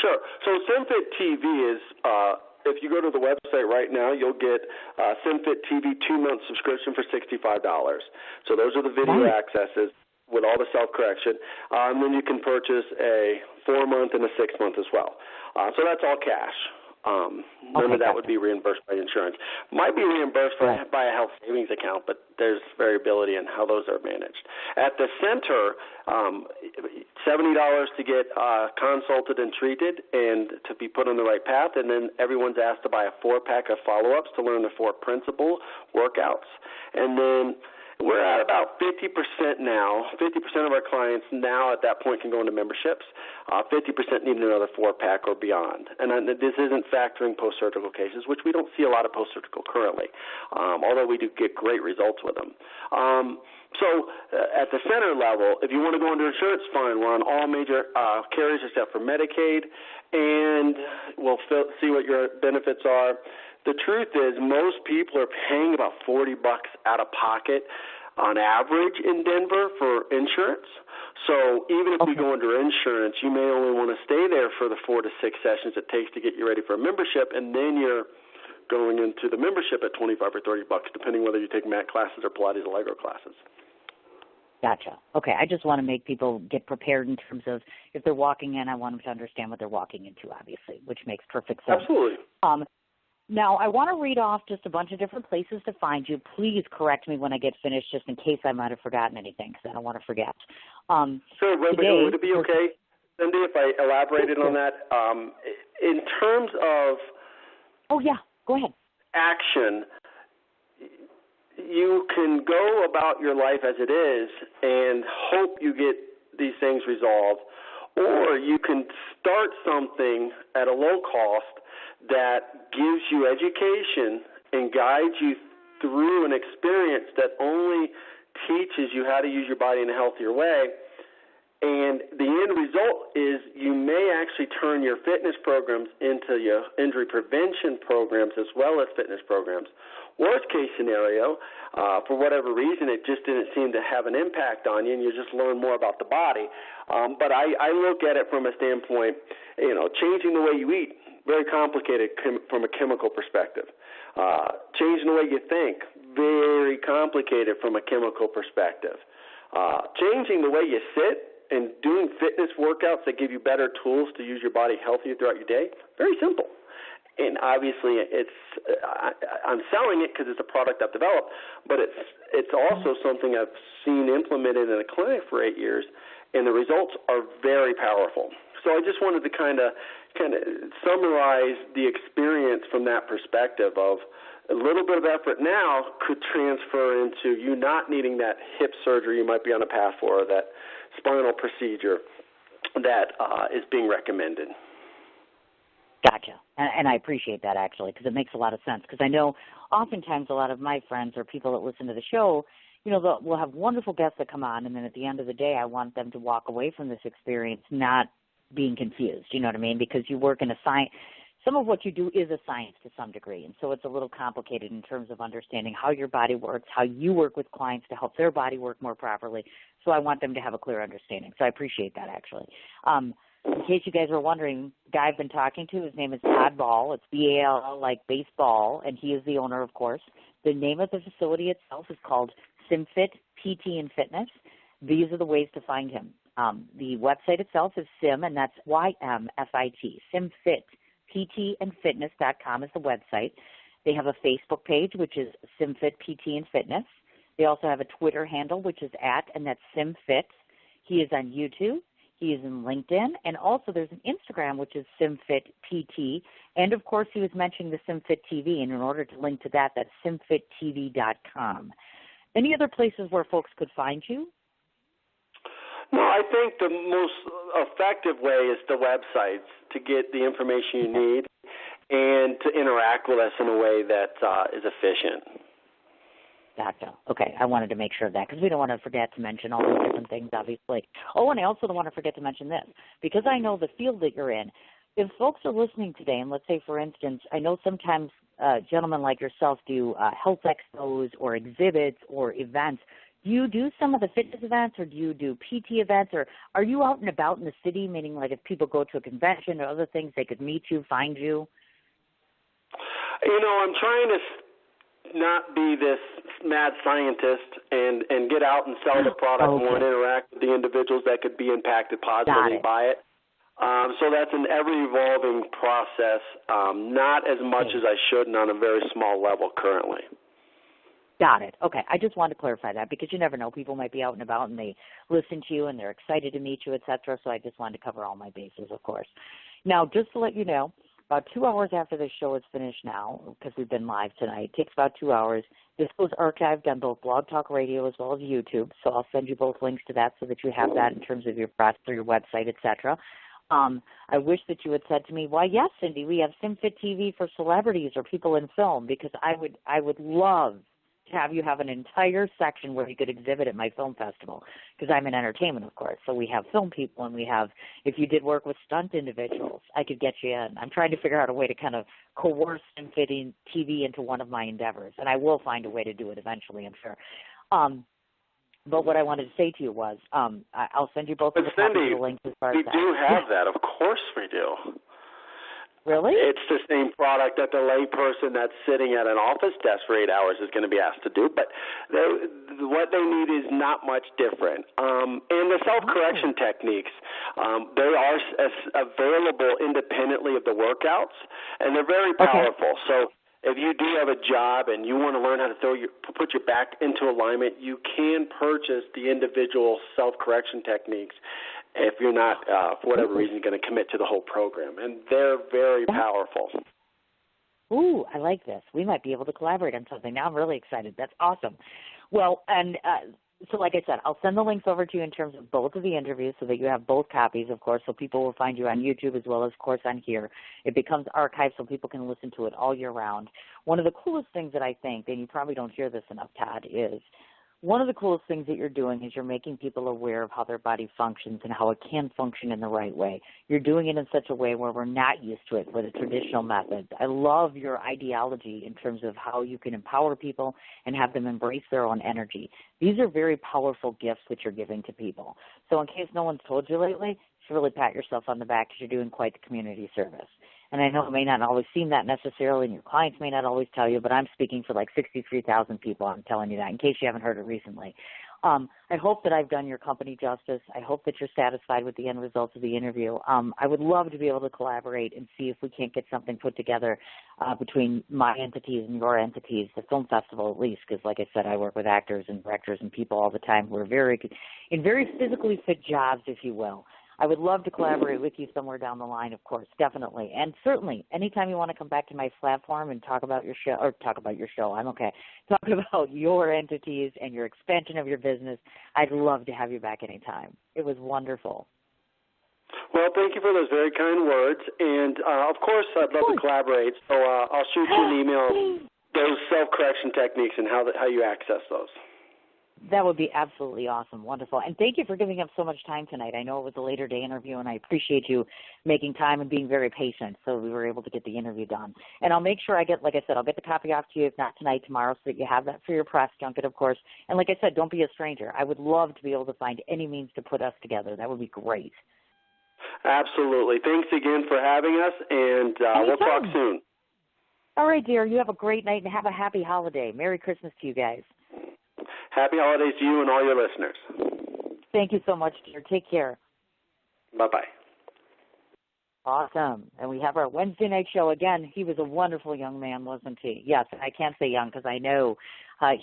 Sure. So SymFit TV is, if you go to the website right now, you'll get SymFit TV 2-month subscription for $65. So those are the video accesses with all the self-correction. And then you can purchase a 4-month and a 6-month as well. So that's all cash. None of that would be reimbursed by insurance. Might be reimbursed by a health savings account, but there's variability in how those are managed. At the center, $70 to get consulted and treated and to be put on the right path, and then everyone's asked to buy a 4-pack of follow-ups to learn the 4 principal workouts. And then we're at about 50% now. 50% of our clients now at that point can go into memberships. 50% need another 4-pack or beyond. And this isn't factoring post-surgical cases, which we don't see a lot of post-surgical currently, although we do get great results with them. So at the center level, if you want to go under insurance, fine. We're on all major carriers except for Medicaid, and we'll see what your benefits are. The truth is most people are paying about $40 out of pocket on average in Denver for insurance. So even if we go under insurance, you may only want to stay there for the 4 to 6 sessions it takes to get you ready for a membership, and then you're going into the membership at $25 or $30, depending whether you take mat classes or Pilates or Lego classes. Gotcha. Okay, I just want to make people get prepared in terms of if they're walking in, I want them to understand what they're walking into, obviously, which makes perfect sense. Absolutely. Now, I want to read off just a bunch of different places to find you. Please correct me when I get finished, just in case I might have forgotten anything, because I don't want to forget. Sure. Would it be okay, Cindy, if I elaborated on that? In terms of Oh, yeah. Go ahead. action, you can go about your life as it is and hope you get these things resolved, or you can start something at a low cost that gives you education and guides you through an experience that only teaches you how to use your body in a healthier way. And the end result is you may actually turn your fitness programs into your injury prevention programs as well as fitness programs. Worst case scenario, for whatever reason, it just didn't seem to have an impact on you, and you just learn more about the body. But I look at it from a standpoint, changing the way you eat, very complicated from a chemical perspective. Changing the way you think, very complicated from a chemical perspective. Changing the way you sit and doing fitness workouts that give you better tools to use your body healthier throughout your day, very simple. And obviously, I'm selling it because it's a product I've developed, but it's also something I've seen implemented in a clinic for 8 years, and the results are very powerful. So I just wanted to kind of summarize the experience from that perspective of a little bit of effort now could transfer into you not needing that hip surgery you might be on a path for, or that spinal procedure that is being recommended. Gotcha. And I appreciate that, actually, because it makes a lot of sense. Because I know oftentimes a lot of my friends or people that listen to the show, we'll have wonderful guests that come on, and then at the end of the day, I want them to walk away from this experience not being confused, you know what I mean? Because you work in a science. Some of what you do is a science to some degree, and so it's a little complicated in terms of understanding how your body works, how you work with clients to help their body work more properly. So I want them to have a clear understanding. So I appreciate that, actually. In case you guys were wondering, the guy I've been talking to, his name is Todd Ball. It's B-A-L-L, like baseball, and he is the owner, of course. The name of the facility itself is called SymFit PT and Fitness. These are the ways to find him. The website itself is Sim, and that's Y-M-F-I-T, SymFit. PTandfitness.com is the website. They have a Facebook page, which is SymFit PT and Fitness. They also have a Twitter handle, which is and that's SymFit. He is on YouTube. He is in LinkedIn. And also there's an Instagram, which is SymFit PT. And, of course, he was mentioning the SymFit TV. And in order to link to that, that's SymFitTV.com. Any other places where folks could find you? No, I think the most effective way is the websites to get the information you need and to interact with us in a way that is efficient. Gotcha. Okay, I wanted to make sure of that because we don't want to forget to mention all those different things, obviously. Oh, and I also don't want to forget to mention this because I know the field that you're in. If folks are listening today, and let's say, for instance, I know sometimes gentlemen like yourself do health expos or exhibits or events. Do you do some of the fitness events, or do you do PT events, or are you out and about in the city, meaning like if people go to a convention or other things, they could meet you, find you? I'm trying to not be this mad scientist and get out and sell the product more and interact with the individuals that could be impacted positively by it. So that's an ever-evolving process, not as much as I should and on a very small level currently. Got it. Okay. I just wanted to clarify that because you never know. People might be out and about and they listen to you and they're excited to meet you, et cetera. So I just wanted to cover all my bases, of course. Now, just to let you know, about 2 hours after this show is finished now, because we've been live tonight, it takes about 2 hours. This goes archived on both Blog Talk Radio as well as YouTube. So I'll send you both links to that so that you have that in terms of your press or your website, et cetera. I wish that you had said to me, why, yes, Cindy, we have SymFit TV for celebrities or people in film, because I would love to have you have an entire section where you could exhibit at my film festival, because I'm in entertainment, of course. So we have film people, and we have, if you did work with stunt individuals, I could get you in. I'm trying to figure out a way to kind of coerce SymFit TV into one of my endeavors, and I will find a way to do it eventually, I'm sure. But what I wanted to say to you was, I'll send you both of the links as far as that. We do have that. Of course we do. Really? It's the same product that the layperson that's sitting at an office desk for 8 hours is going to be asked to do, but what they need is not much different. And the self-correction techniques, they are available independently of the workouts, and they're very powerful. So if you do have a job and you want to learn how to put your back into alignment, you can purchase the individual self-correction techniques if you're not, for whatever reason, going to commit to the whole program. And they're very powerful. Ooh, I like this. We might be able to collaborate on something. Now I'm really excited. That's awesome. Well, and so like I said, I'll send the links over to you in terms of both of the interviews so that you have both copies, of course, so people will find you on YouTube as well as, of course, on here. It becomes archived so people can listen to it all year round. One of the coolest things that I think, and you probably don't hear this enough, Todd, is one of the coolest things that you're doing is you're making people aware of how their body functions and how it can function in the right way. You're doing it in such a way where we're not used to it with the traditional methods. I love your ideology in terms of how you can empower people and have them embrace their own energy. These are very powerful gifts that you're giving to people. So in case no one's told you lately, you should really pat yourself on the back because you're doing quite the community service. And I know it may not always seem that necessarily, and your clients may not always tell you, but I'm speaking for like 63,000 people. I'm telling you that in case you haven't heard it recently. I hope that I've done your company justice. I hope that you're satisfied with the end results of the interview. I would love to be able to collaborate and see if we can't get something put together between my entities and your entities, the film festival at least, because like I said, I work with actors and directors and people all the time who are in very physically fit jobs, if you will. I would love to collaborate with you somewhere down the line, of course, definitely. And certainly, anytime you want to come back to my platform and talk about your show, I'm okay, talk about your entities and your expansion of your business, I'd love to have you back anytime. It was wonderful. Well, thank you for those very kind words. And, of course, I'd love to collaborate. So I'll shoot you an email, those self-correction techniques and how you access those. That would be absolutely awesome. Wonderful. And thank you for giving up so much time tonight. I know it was a later day interview, and I appreciate you making time and being very patient so we were able to get the interview done. And I'll make sure like I said, I'll get the copy off to you, if not tonight, tomorrow, so that you have that for your press junket, of course. And like I said, don't be a stranger. I would love to be able to find any means to put us together. That would be great. Absolutely. Thanks again for having us, and we'll talk soon. All right, dear. You have a great night and have a happy holiday. Merry Christmas to you guys. Happy holidays to you and all your listeners. Thank you so much, dear. Take care. Bye-bye. Awesome. And we have our Wednesday night show. Again, he was a wonderful young man, wasn't he? Yes, I can't say young because I know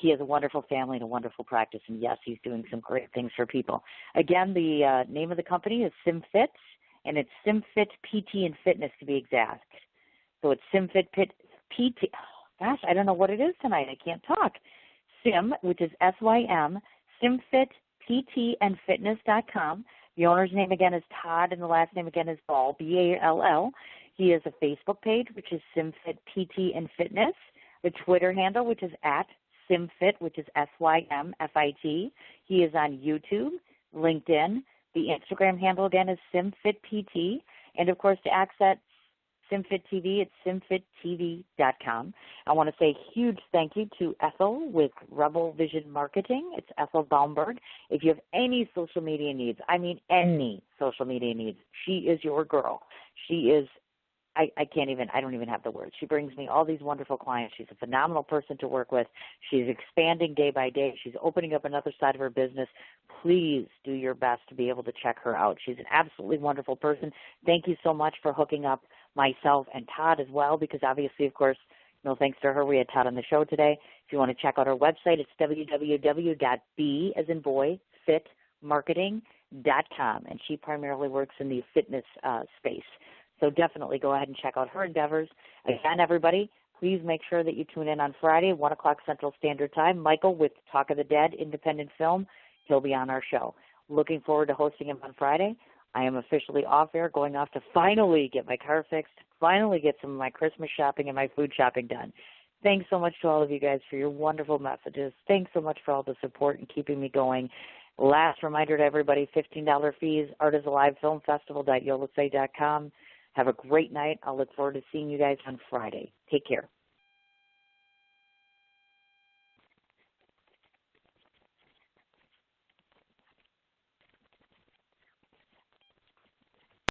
he has a wonderful family and a wonderful practice. And, yes, he's doing some great things for people. Again, the name of the company is SymFit, and it's SymFit PT and Fitness to be exact. So it's SymFit PT. Gosh, I don't know what it is tonight. I can't talk. Sim, which is SYM, SymFitPTandFitness.com. The owner's name again is Todd, and the last name again is Ball, B-A-L-L. He has a Facebook page, which is SymFit PT and Fitness. The Twitter handle, which is at SymFit, which is SYMFIT. He is on YouTube, LinkedIn. The Instagram handle again is SymFitPT. And, of course, to access SymFit TV, it's SymFitTV.com. I want to say a huge thank you to Ethel with Rebel Vision Marketing. It's Ethel Baumberg. If you have any social media needs, I mean any social media needs, she is your girl. She is, I don't even have the words. She brings me all these wonderful clients. She's a phenomenal person to work with. She's expanding day by day. She's opening up another side of her business. Please do your best to be able to check her out. She's an absolutely wonderful person. Thank you so much for hooking up myself and Todd as well, because obviously, of course, thanks to her, we had Todd on the show today. If you want to check out our website, it's www.b, as in boy, fitmarketing.com, and she primarily works in the fitness space. So definitely go ahead and check out her endeavors. Again, everybody, please make sure that you tune in on Friday, 1 o'clock Central Standard Time. Michael with Talk of the Dead, independent film, he'll be on our show. Looking forward to hosting him on Friday. I am officially off air, going off to finally get my car fixed, finally get some of my Christmas shopping and my food shopping done. Thanks so much to all of you guys for your wonderful messages. Thanks so much for all the support and keeping me going. Last reminder to everybody, $15 fees, Art is Alive Film Festival.yolasay.com. Have a great night. I'll look forward to seeing you guys on Friday. Take care.